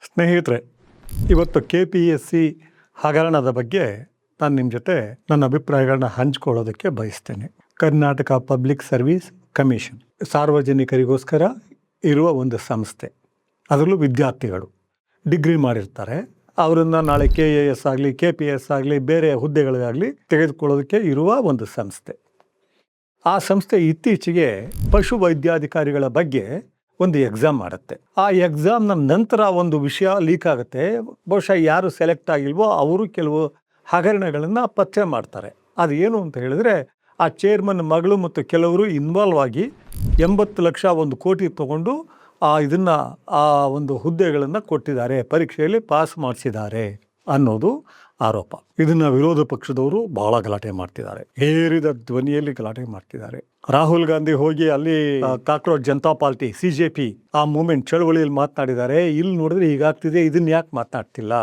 ಸ್ನೇಹಿತರೆ, ಇವತ್ತು KPSC ಹಗರಣದ ಬಗ್ಗೆ ನಾನು ನಿಮ್ಮ ಜೊತೆ ನನ್ನ ಅಭಿಪ್ರಾಯಗಳನ್ನ ಹಂಚ್ಕೊಳ್ಳೋದಕ್ಕೆ ಬಯಸ್ತೇನೆ. ಕರ್ನಾಟಕ ಪಬ್ಲಿಕ್ ಸರ್ವಿಸ್ ಕಮಿಷನ್ ಸಾರ್ವಜನಿಕರಿಗೋಸ್ಕರ ಇರುವ ಒಂದು ಸಂಸ್ಥೆ. ಅದರಲ್ಲೂ ವಿದ್ಯಾರ್ಥಿಗಳು ಡಿಗ್ರಿ ಮಾಡಿರ್ತಾರೆ. ಅವರನ್ನು ನಾಳೆ KAS ಆಗಲಿ KPS ಆಗಲಿ ಬೇರೆ ಹುದ್ದೆಗಳಿಗಾಗಲಿ ತೆಗೆದುಕೊಳ್ಳೋದಕ್ಕೆ ಇರುವ ಒಂದು ಸಂಸ್ಥೆ. ಆ ಸಂಸ್ಥೆ ಇತ್ತೀಚೆಗೆ ಪಶು ವೈದ್ಯಾಧಿಕಾರಿಗಳ ಬಗ್ಗೆ ಒಂದು ಎಕ್ಸಾಮ್ ಮಾಡುತ್ತೆ. ಆ ಎಕ್ಸಾಮ್ನ ನಂತರ ಒಂದು ವಿಷಯ ಲೀಕ್ ಆಗುತ್ತೆ. ಬಹುಶಃ ಯಾರು ಸೆಲೆಕ್ಟ್ ಆಗಿಲ್ವೋ ಅವರು ಕೆಲವು ಹಗರಣಗಳನ್ನು ಪತ್ತೆ ಮಾಡ್ತಾರೆ. ಅದು ಏನು ಅಂತ ಹೇಳಿದ್ರೆ, ಆ ಚೇರ್ಮನ್ ಮಗಳು ಮತ್ತು ಕೆಲವರು ಇನ್ವಾಲ್ವ್ ಆಗಿ 80 ಲಕ್ಷ 1 ಕೋಟಿ ತಗೊಂಡು ಇದನ್ನು ಆ ಒಂದು ಹುದ್ದೆಗಳನ್ನು ಕೊಟ್ಟಿದ್ದಾರೆ, ಪರೀಕ್ಷೆಯಲ್ಲಿ ಪಾಸ್ ಮಾಡಿಸಿದ್ದಾರೆ ಅನ್ನೋದು ಆರೋಪ. ಇದನ್ನು ವಿರೋಧ ಪಕ್ಷದವರು ಬಹಳ ಗಲಾಟೆ ಮಾಡ್ತಿದ್ದಾರೆ, ಹೇರಿದ ಧ್ವನಿಯಲ್ಲಿ ಗಲಾಟೆ ಮಾಡ್ತಿದ್ದಾರೆ. ರಾಹುಲ್ ಗಾಂಧಿ ಹೋಗಿ ಅಲ್ಲಿ ಕಾಕ್ರೋಚ್ ಜನತಾ ಪಾರ್ಟಿ CJP ಆ ಮೂಮೆಂಟ್ ಚಳವಳಿಯಲ್ಲಿ ಮಾತನಾಡಿದ್ದಾರೆ. ಇಲ್ಲಿ ನೋಡಿದ್ರೆ ಹೀಗಾಗ್ತಿದೆ, ಇದನ್ನ ಯಾಕೆ ಮಾತನಾಡ್ತಿಲ್ಲ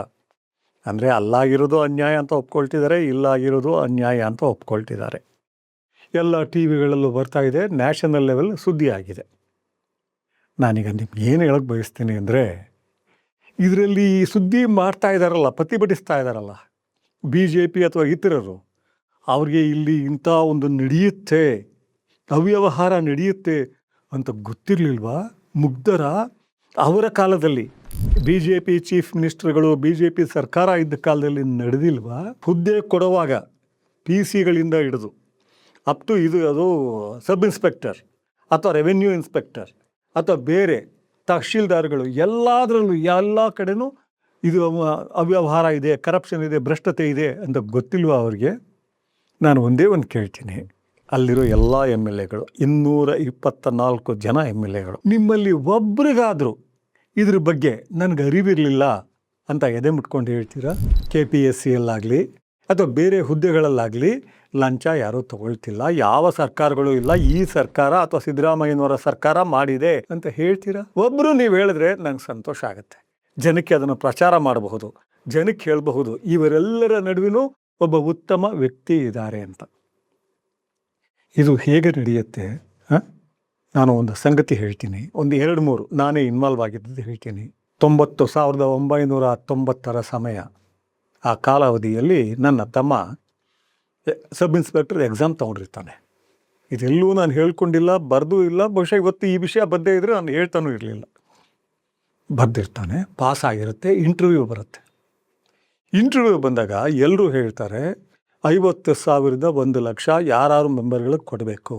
ಅಂದರೆ, ಅಲ್ಲಾಗಿರೋದು ಅನ್ಯಾಯ ಅಂತ ಒಪ್ಕೊಳ್ತಿದ್ದಾರೆ, ಇಲ್ಲಾಗಿರೋದು ಅನ್ಯಾಯ ಅಂತ ಒಪ್ಕೊಳ್ತಿದ್ದಾರೆ. ಎಲ್ಲ TVಗಳಲ್ಲೂ ಬರ್ತಾ ಇದೆ, ನ್ಯಾಷನಲ್ ಲೆವೆಲ್ ಸುದ್ದಿ ಆಗಿದೆ. ನಾನೀಗ ನಿಮ್ಗೆ ಏನು ಹೇಳಕ್ಕೆ ಬಯಸ್ತೀನಿ ಅಂದರೆ, ಇದರಲ್ಲಿ ಸುದ್ದಿ ಮಾಡ್ತಾ ಇದ್ದಾರಲ್ಲ, ಪ್ರತಿಭಟಿಸ್ತಾ ಇದ್ದಾರಲ್ಲ BJP ಅಥವಾ ಇತರರು, ಅವ್ರಿಗೆ ಇಲ್ಲಿ ಇಂಥ ಒಂದು ನಡೆಯುತ್ತೆ, ಅವ್ಯವಹಾರ ನಡೆಯುತ್ತೆ ಅಂತ ಗೊತ್ತಿರಲಿಲ್ವಾ? ಮುಗ್ಧರ ಅವರ ಕಾಲದಲ್ಲಿ BJP ಚೀಫ್ ಮಿನಿಸ್ಟರ್ಗಳು BJP ಸರ್ಕಾರ ಇದ್ದ ಕಾಲದಲ್ಲಿ ನಡೆದಿಲ್ವಾ? ಹುದ್ದೆ ಕೊಡುವಾಗ PC ಗಳಿಂದ ಹಿಡಿದು ಅಪ್ ಟು ಅದು ಸಬ್ ಇನ್ಸ್ಪೆಕ್ಟರ್ ಅಥವಾ ರೆವೆನ್ಯೂ ಇನ್ಸ್ಪೆಕ್ಟರ್ ಅಥವಾ ಬೇರೆ ತಹಶೀಲ್ದಾರ್ಗಳು ಎಲ್ಲದರಲ್ಲೂ ಎಲ್ಲ ಕಡೆನೂ ಇದು ಅವ್ಯವಹಾರ ಇದೆ, ಕರಪ್ಷನ್ ಇದೆ, ಭ್ರಷ್ಟತೆ ಇದೆ ಅಂತ ಗೊತ್ತಿಲ್ವಾ ಅವ್ರಿಗೆ? ನಾನು ಒಂದೇ ಒಂದು ಕೇಳ್ತೀನಿ, ಅಲ್ಲಿರೋ ಎಲ್ಲ MLAಗಳು 224 ಜನ MLAಗಳು, ನಿಮ್ಮಲ್ಲಿ ಒಬ್ರಿಗಾದರೂ ಇದ್ರ ಬಗ್ಗೆ ನನಗೆ ಅರಿವಿರಲಿಲ್ಲ ಅಂತ ಎದೆ ಮುಟ್ಕೊಂಡು ಹೇಳ್ತೀರಾ? KPSCಯಲ್ಲಾಗಲಿ ಅಥವಾ ಬೇರೆ ಹುದ್ದೆಗಳಲ್ಲಾಗಲಿ ಲಂಚ ಯಾರೂ ತಗೊಳ್ತಿಲ್ಲ, ಯಾವ ಸರ್ಕಾರಗಳು ಇಲ್ಲ, ಈ ಸರ್ಕಾರ ಅಥವಾ ಸಿದ್ದರಾಮಯ್ಯನವರ ಸರ್ಕಾರ ಮಾಡಿದೆ ಅಂತ ಹೇಳ್ತೀರಾ? ಒಬ್ಬರು ನೀವು ಹೇಳಿದ್ರೆ ನಂಗೆ ಸಂತೋಷ ಆಗುತ್ತೆ. ಜನಕ್ಕೆ ಅದನ್ನು ಪ್ರಚಾರ ಮಾಡಬಹುದು, ಜನಕ್ಕೆ ಹೇಳಬಹುದು ಇವರೆಲ್ಲರ ನಡುವಿನೂ ಒಬ್ಬ ಉತ್ತಮ ವ್ಯಕ್ತಿ ಇದ್ದಾರೆ ಅಂತ. ಇದು ಹೇಗೆ ನಡೆಯುತ್ತೆ? ನಾನು ಒಂದು ಸಂಗತಿ ಹೇಳ್ತೀನಿ, ಒಂದು 2-3 ನಾನೇ ಇನ್ವಾಲ್ವ್ ಆಗಿದ್ದು ಹೇಳ್ತೀನಿ. 1990ರ ಸಮಯ, ಆ ಕಾಲಾವಧಿಯಲ್ಲಿ ನನ್ನ ತಮ್ಮ ಸಬ್ ಇನ್ಸ್ಪೆಕ್ಟರ್ ಎಕ್ಸಾಮ್ ತೊಗೊಂಡಿರ್ತಾನೆ. ಇದೆಲ್ಲೂ ನಾನು ಹೇಳ್ಕೊಂಡಿಲ್ಲ, ಬರೆದೂ ಇಲ್ಲ. ಬಹುಶಃ ಇವತ್ತು ಈ ವಿಷಯ ಬಂದೇ ಇದ್ದರೆ ನಾನು ಹೇಳ್ತಾನೂ ಇರಲಿಲ್ಲ. ಬರೆದಿರ್ತಾನೆ, ಪಾಸ್ ಆಗಿರುತ್ತೆ, ಇಂಟರ್ವ್ಯೂ ಬರುತ್ತೆ. ಇಂಟರ್ವ್ಯೂ ಬಂದಾಗ ಎಲ್ಲರೂ ಹೇಳ್ತಾರೆ 50,000 1 ಲಕ್ಷ ಯಾರು ಮೆಂಬರ್ಗಳಿಗೆ ಕೊಡಬೇಕು.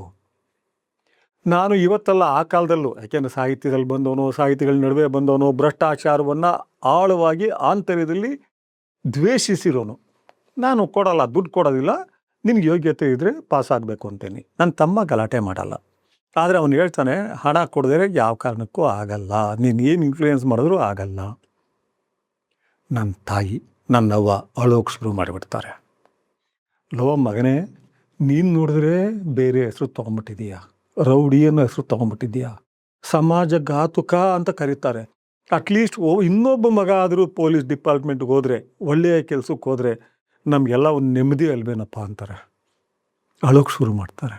ನಾನು ಇವತ್ತಲ್ಲ, ಆ ಕಾಲದಲ್ಲೂ, ಯಾಕೆಂದರೆ ಸಾಹಿತ್ಯದಲ್ಲಿ ಬಂದವನು, ಸಾಹಿತಿಗಳ ನಡುವೆ ಬಂದವನು, ಭ್ರಷ್ಟಾಚಾರವನ್ನು ಆಳವಾಗಿ ಆಂತರ್ಯದಲ್ಲಿ ದ್ವೇಷಿಸಿರೋನು. ನಾನು ಕೊಡಲ್ಲ, ದುಡ್ಡು ಕೊಡೋದಿಲ್ಲ, ನಿನಗೆ ಯೋಗ್ಯತೆ ಇದ್ದರೆ ಪಾಸ್ ಆಗಬೇಕು ಅಂತೇನೆ. ನನ್ನ ತಮ್ಮ ಗಲಾಟೆ ಮಾಡಲ್ಲ. ಆದರೆ ಅವನು ಹೇಳ್ತಾನೆ, ಹಣ ಕೊಡದೇ ಯಾವ ಕಾರಣಕ್ಕೂ ಆಗಲ್ಲ, ನೀನು ಏನು ಇನ್ಫ್ಲೂಯೆನ್ಸ್ ಮಾಡಿದ್ರೂ ಆಗಲ್ಲ. ನನ್ನ ತಾಯಿ ನನ್ನವ್ವ ಅಳೋಕೆ ಶುರು ಮಾಡಿಬಿಡ್ತಾರೆ. ಲೋ ಮಗನೇ, ನೀನು ನೋಡಿದ್ರೆ ಬೇರೆ ಹೆಸರು ತೊಗೊಂಬಿಟ್ಟಿದೀಯಾ, ರೌಡಿ ಅನ್ನೋ ಹೆಸರು ತೊಗೊಂಬಿಟ್ಟಿದೀಯಾ, ಸಮಾಜ ಘಾತುಕ ಅಂತ ಕರೀತಾರೆ. ಅಟ್ಲೀಸ್ಟ್ ಇನ್ನೊಬ್ಬ ಮಗ ಆದರೂ ಪೊಲೀಸ್ ಡಿಪಾರ್ಟ್ಮೆಂಟ್ಗೆ ಹೋದರೆ, ಒಳ್ಳೆಯ ಕೆಲಸಕ್ಕೆ ಹೋದರೆ ನಮಗೆಲ್ಲ ಒಂದು ನೆಮ್ಮದಿ ಅಲ್ವೇನಪ್ಪ ಅಂತಾರೆ. ಅಳೋಕ್ಕೆ ಶುರು ಮಾಡ್ತಾರೆ.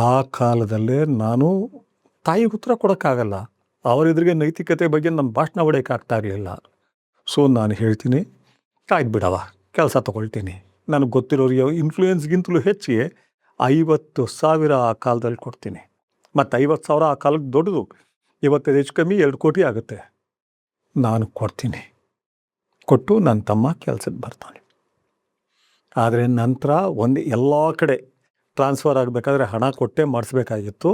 ಆ ಕಾಲದಲ್ಲೇ ನಾನು ತಾಯಿಗೆ ಉತ್ತರ ಕೊಡೋಕ್ಕಾಗಲ್ಲ, ಅವರಿದ್ರಿಗೆ ನೈತಿಕತೆ ಬಗ್ಗೆ ನಮ್ಮ ಭಾಷಣ ಹೊಡೆಯೋಕ್ಕಾಗ್ತಾ ಇರಲಿಲ್ಲ. ಸೊ ನಾನು ಹೇಳ್ತೀನಿ, ಆಯ್ತು ಬಿಡವ, ಕೆಲಸ ತೊಗೊಳ್ತೀನಿ. ನನಗೆ ಗೊತ್ತಿರೋರಿಗೆ ಇನ್ಫ್ಲೂಯೆನ್ಸ್ಗಿಂತಲೂ ಹೆಚ್ಚಿಗೆ 50,000 ಆ ಕಾಲದಲ್ಲಿ ಕೊಡ್ತೀನಿ. ಮತ್ತು 50,000 ಆ ಕಾಲಕ್ಕೆ ದೊಡ್ಡದು. ಇವತ್ತು ಹೆಚ್ಚು ಕಮ್ಮಿ 2 ಕೋಟಿ ಆಗುತ್ತೆ. ನಾನು ಕೊಡ್ತೀನಿ. ಕೊಟ್ಟು ನನ್ನ ತಮ್ಮ ಕೆಲಸಕ್ಕೆ ಬರ್ತಾನೆ. ಆದರೆ ನಂತರ ಎಲ್ಲ ಕಡೆ ಟ್ರಾನ್ಸ್ಫರ್ ಆಗಬೇಕಾದ್ರೆ ಹಣ ಕೊಟ್ಟೇ ಮಾಡಿಸ್ಬೇಕಾಗಿತ್ತು.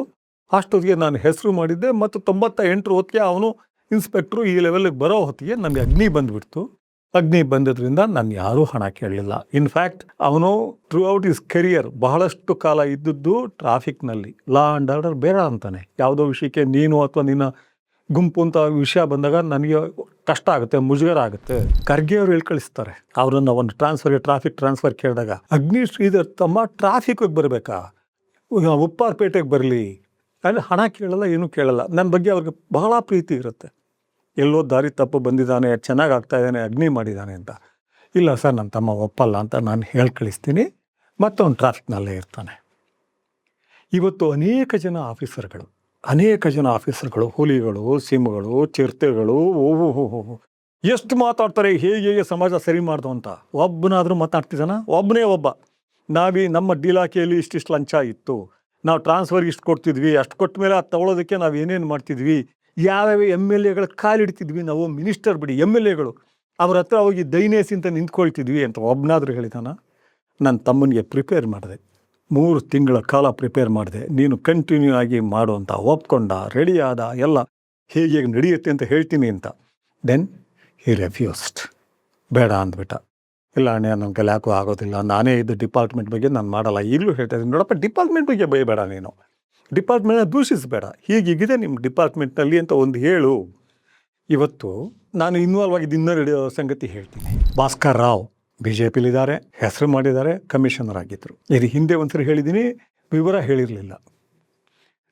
ಅಷ್ಟೊತ್ತಿಗೆ ನಾನು ಹೆಸರು ಮಾಡಿದ್ದೆ. ಮತ್ತು 98 ಹೊತ್ತಿಗೆ ಅವನು ಇನ್ಸ್ಪೆಕ್ಟ್ರು ಈ ಲೆವೆಲ್ಗೆ ಬರೋ ಹೊತ್ತಿಗೆ ನನಗೆ ಅಗ್ನಿ ಬಂದುಬಿಡ್ತು. ಅಗ್ನಿ ಬಂದದ್ರಿಂದ ನಾನು ಯಾರೂ ಹಣ ಕೇಳಲಿಲ್ಲ. ಇನ್ಫ್ಯಾಕ್ಟ್ ಅವನು ಥ್ರೂ ಔಟ್ ಇಸ್ ಕೆರಿಯರ್ ಬಹಳಷ್ಟು ಕಾಲ ಇದ್ದದ್ದು ಟ್ರಾಫಿಕ್ನಲ್ಲಿ. ಲಾ ಆ್ಯಂಡ್ ಆರ್ಡರ್ ಬೇಡ ಅಂತಾನೆ. ಯಾವುದೋ ವಿಷಯಕ್ಕೆ ನೀನು ಅಥವಾ ನಿನ್ನ ಗುಂಪು ಅಂತ ವಿಷಯ ಬಂದಾಗ ನನಗೆ ಕಷ್ಟ ಆಗುತ್ತೆ, ಮುಜುಗರ ಆಗುತ್ತೆ. ಖರ್ಗೆ ಅವ್ರು ಹೇಳಿ ಕಳಿಸ್ತಾರೆ ಅವರನ್ನು ಒಂದು ಟ್ರಾಫಿಕ್ ಟ್ರಾನ್ಸ್ಫರ್ ಕೇಳಿದಾಗ, ಅಗ್ನಿ ಶ್ರೀಧರ್ ತಮ್ಮ ಟ್ರಾಫಿಕ್ಗೆ ಬರಬೇಕಾ, ಉಪ್ಪಾರಪೇಟೆಗೆ ಬರಲಿ, ಅಲ್ಲಿ ಹಣ ಕೇಳಲ್ಲ, ಏನೂ ಕೇಳಲ್ಲ. ನನ್ನ ಬಗ್ಗೆ ಅವ್ರಿಗೆ ಬಹಳ ಪ್ರೀತಿ ಇರುತ್ತೆ. ಎಲ್ಲೋ ದಾರಿ ತಪ್ಪು ಬಂದಿದ್ದಾನೆ, ಚೆನ್ನಾಗಿ ಆಗ್ತಾ ಇದ್ದಾನೆ, ಅಗ್ನಿ ಮಾಡಿದ್ದಾನೆ ಅಂತ. ಇಲ್ಲ ಸರ್, ನನ್ನ ತಮ್ಮ ಒಪ್ಪಲ್ಲ ಅಂತ ನಾನು ಹೇಳಿ ಕಳಿಸ್ತೀನಿ. ಮತ್ತವನು ಟ್ರಾಫಿಕ್ನಲ್ಲೇ ಇರ್ತಾನೆ. ಇವತ್ತು ಅನೇಕ ಜನ ಆಫೀಸರ್ಗಳು ಅನೇಕ ಜನ ಆಫೀಸರ್ಗಳು, ಹುಲಿಗಳು, ಸಿಂಹಗಳು, ಚಿರತೆಗಳು, ಓಹೋ ಎಷ್ಟು ಮಾತಾಡ್ತಾರೆ, ಹೇಗೆ ಸಮಾಜ ಸರಿ ಮಾಡ್ದು ಅಂತ. ಒಬ್ಬನಾದರೂ ಮಾತಾಡ್ತಿದ್ದಾನ? ಒಬ್ಬನೇ ಒಬ್ಬ. ನಮ್ಮ ಇಲಾಖೆಯಲ್ಲಿ ಇಷ್ಟಿಷ್ಟು ಲಂಚ ಇತ್ತು, ನಾವು ಟ್ರಾನ್ಸ್ಫರ್ಗೆ ಇಷ್ಟು ಕೊಡ್ತಿದ್ವಿ, ಅಷ್ಟು ಕೊಟ್ಟ ಮೇಲೆ ಅದು ತಗೊಳ್ಳೋದಕ್ಕೆ ನಾವು ಏನೇನು ಮಾಡ್ತಿದ್ವಿ, ಯಾವ್ಯಾವ MLAಗಳ ಕಾಲಿಡ್ತಿದ್ವಿ ನಾವು, ಮಿನಿಸ್ಟರ್ ಬಿಡಿ MLAಗಳು ಅವ್ರ ಹತ್ರ ಹೋಗಿ ದೈನೇಸಿ ಅಂತ ನಿಂತ್ಕೊಳ್ತಿದ್ವಿ ಅಂತ ಒಬ್ಬನಾದರೂ ಹೇಳಿದಾನ? ನನ್ನ ತಮ್ಮನಿಗೆ ಪ್ರಿಪೇರ್ ಮಾಡಿದೆ, 3 ತಿಂಗಳ ಕಾಲ ಪ್ರಿಪೇರ್ ಮಾಡಿದೆ, ನೀನು ಕಂಟಿನ್ಯೂ ಆಗಿ ಮಾಡು ಅಂತ ಒಪ್ಕೊಂಡ, ರೆಡಿ ಆದ, ಎಲ್ಲ ಹೇಗೆ ನಡೆಯುತ್ತೆ ಅಂತ ಹೇಳ್ತೀನಿ ಅಂತ. ದೆನ್ ಹಿ ರೆಫ್ಯೂಸ್ಡ್, ಬೇಡ ಅಂದ್ಬಿಟ್ಟ. ಇಲ್ಲ ಅಣ್ಣ, ನನಗೆ ಯಾಕೂ ಆಗೋದಿಲ್ಲ, ನಾನೇ ಇದು ಡಿಪಾರ್ಟ್ಮೆಂಟ್ ಬಗ್ಗೆ ನಾನು ಮಾಡಲ್ಲ. ಈಗಲೂ ಹೇಳ್ತಾ ಇದ್ದೀನಿ, ನೋಡಪ್ಪ, ಡಿಪಾರ್ಟ್ಮೆಂಟ್ ಬಗ್ಗೆ ಬೈಬೇಡ, ನೀನು ಡಿಪಾರ್ಟ್ಮೆಂಟ್ನ ದೂಷಿಸಬೇಡ, ಹೀಗಿದೆ ನಿಮ್ಮ ಡಿಪಾರ್ಟ್ಮೆಂಟ್ನಲ್ಲಿ ಅಂತ ಒಂದು ಹೇಳು. ಇವತ್ತು ನಾನು ಇನ್ವಾಲ್ವ್ ಆಗಿದ್ದು ಇನ್ನೂ ಸಂಗತಿ ಹೇಳ್ತೀನಿ. ಭಾಸ್ಕರ್ ರಾವ್ BJPಲಿದ್ದಾರೆ, ಹೆಸರು ಮಾಡಿದ್ದಾರೆ, ಕಮಿಷನರ್ ಆಗಿದ್ದರು. ಇದು ಹಿಂದೆ ಒಂದ್ಸರಿ ಹೇಳಿದ್ದೀನಿ, ವಿವರ ಹೇಳಿರಲಿಲ್ಲ.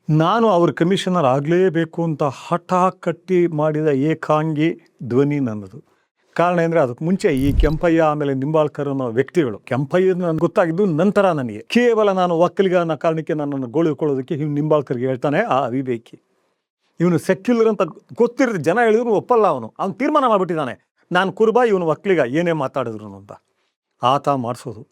ನಾನು ಅವ್ರ ಕಮಿಷನರ್ ಆಗಲೇಬೇಕು ಅಂತ ಹಠ ಕಟ್ಟಿ ಮಾಡಿದ ಏಕಾಂಗಿ ಧ್ವನಿ ನನ್ನದು. ಕಾರಣ ಅಂದರೆ ಅದಕ್ಕೆ ಮುಂಚೆ ಈ ಕೆಂಪಯ್ಯ ಆಮೇಲೆ ನಿಂಬಾಳ್ಕರ್ ಅನ್ನೋ ವ್ಯಕ್ತಿಗಳು, ಕೆಂಪಯ್ಯ ನನಗೆ ಗೊತ್ತಾಗಿದ್ದು ನಂತರ. ನನಗೆ ಕೇವಲ ನಾನು ಒಕ್ಕಲಿಗ ಅನ್ನೋ ಕಾರಣಕ್ಕೆ ನನ್ನನ್ನು ಗೋಳಿಕೊಳ್ಳೋದಕ್ಕೆ ಇವ್ನು ನಿಂಬಾಳ್ಕರ್ಗೆ ಹೇಳ್ತಾನೆ, ಆ ಅವಿವೇಕಿ ಇವನು ಸೆಕ್ಯುಲರ್ ಅಂತ ಗೊತ್ತಿರುತ್ತೆ, ಜನ ಹೇಳಿದ್ರು ಒಪ್ಪಲ್ಲ. ಅವನು ತೀರ್ಮಾನ ಮಾಡಿಬಿಟ್ಟಿದ್ದಾನೆ, ನಾನು ಕುರುಬ, ಇವನು ಒಕ್ಕಲಿಗ, ಏನೇ ಮಾತಾಡಿದ್ರು ಅಂತ. ಆತ ಮಾಡಿಸೋದು.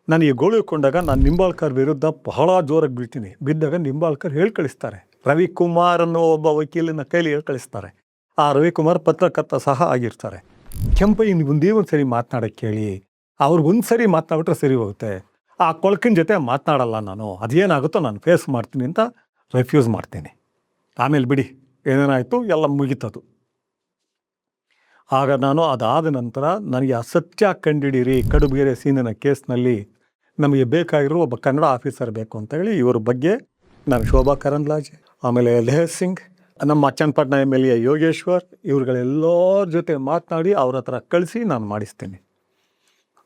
ನನಗೆ ಗೋಳಿಕೊಂಡಾಗ ನಾನು ನಿಂಬಾಳ್ಕರ್ ವಿರುದ್ಧ ಬಹಳ ಜೋರಾಗಿ ಬೀಳ್ತೀನಿ. ಬಿದ್ದಾಗ ನಿಂಬಾಳ್ಕರ್ ಹೇಳಿ ಕಳಿಸ್ತಾರೆ, ರವಿಕುಮಾರ್ ಅನ್ನೋ ಒಬ್ಬ ವಕೀಲನ ಕೈಲಿ ಹೇಳಿ ಕಳಿಸ್ತಾರೆ. ಆ ರವಿಕುಮಾರ್ ಪತ್ರಕರ್ತ ಸಹ ಆಗಿರ್ತಾರೆ. ಕೆಂಪಯ್ಯನ ಒಂದೇ ಒಂದು ಸರಿ ಮಾತನಾಡೋಕ್ಕೆ ಕೇಳಿ, ಅವ್ರಿಗೆ ಒಂದು ಸರಿ ಮಾತನಾಡ್ಬಿಟ್ರೆ ಸರಿ ಹೋಗುತ್ತೆ. ಆ ಕೊಳಕಿನ ಜೊತೆ ಮಾತನಾಡಲ್ಲ ನಾನು, ಅದೇನಾಗುತ್ತೋ ನಾನು ಫೇಸ್ ಮಾಡ್ತೀನಿ ಅಂತ ರೆಫ್ಯೂಸ್ ಮಾಡ್ತೀನಿ. ಆಮೇಲೆ ಬಿಡಿ, ಏನೇನಾಯಿತು ಎಲ್ಲ ಮುಗೀತದು. ಆಗ ನಾನು ಅದಾದ ನಂತರ ನನಗೆ ಅಸತ್ಯ ಕಂಡಿಡೀರಿ, ಕಡುಬೇರೆ ಸೀನಿನ ಕೇಸ್ನಲ್ಲಿ ನಮಗೆ ಬೇಕಾಗಿರೋ ಒಬ್ಬ ಕನ್ನಡ ಆಫೀಸರ್ ಬೇಕು ಅಂತ ಹೇಳಿ ಇವ್ರ ಬಗ್ಗೆ ನಾನು ಶೋಭಾ ಕರಂದ್ಲಾಜೆ, ಆಮೇಲೆ ಲೆಹರ್ ಸಿಂಗ್, ನಮ್ಮ ಚನ್ನಪಟ್ಟಣ MLA ಯೋಗೇಶ್ವರ್, ಇವ್ರುಗಳೆಲ್ಲರ ಜೊತೆ ಮಾತನಾಡಿ ಅವ್ರ ಹತ್ರ ಕಳಿಸಿ ನಾನು ಮಾಡಿಸ್ತೀನಿ.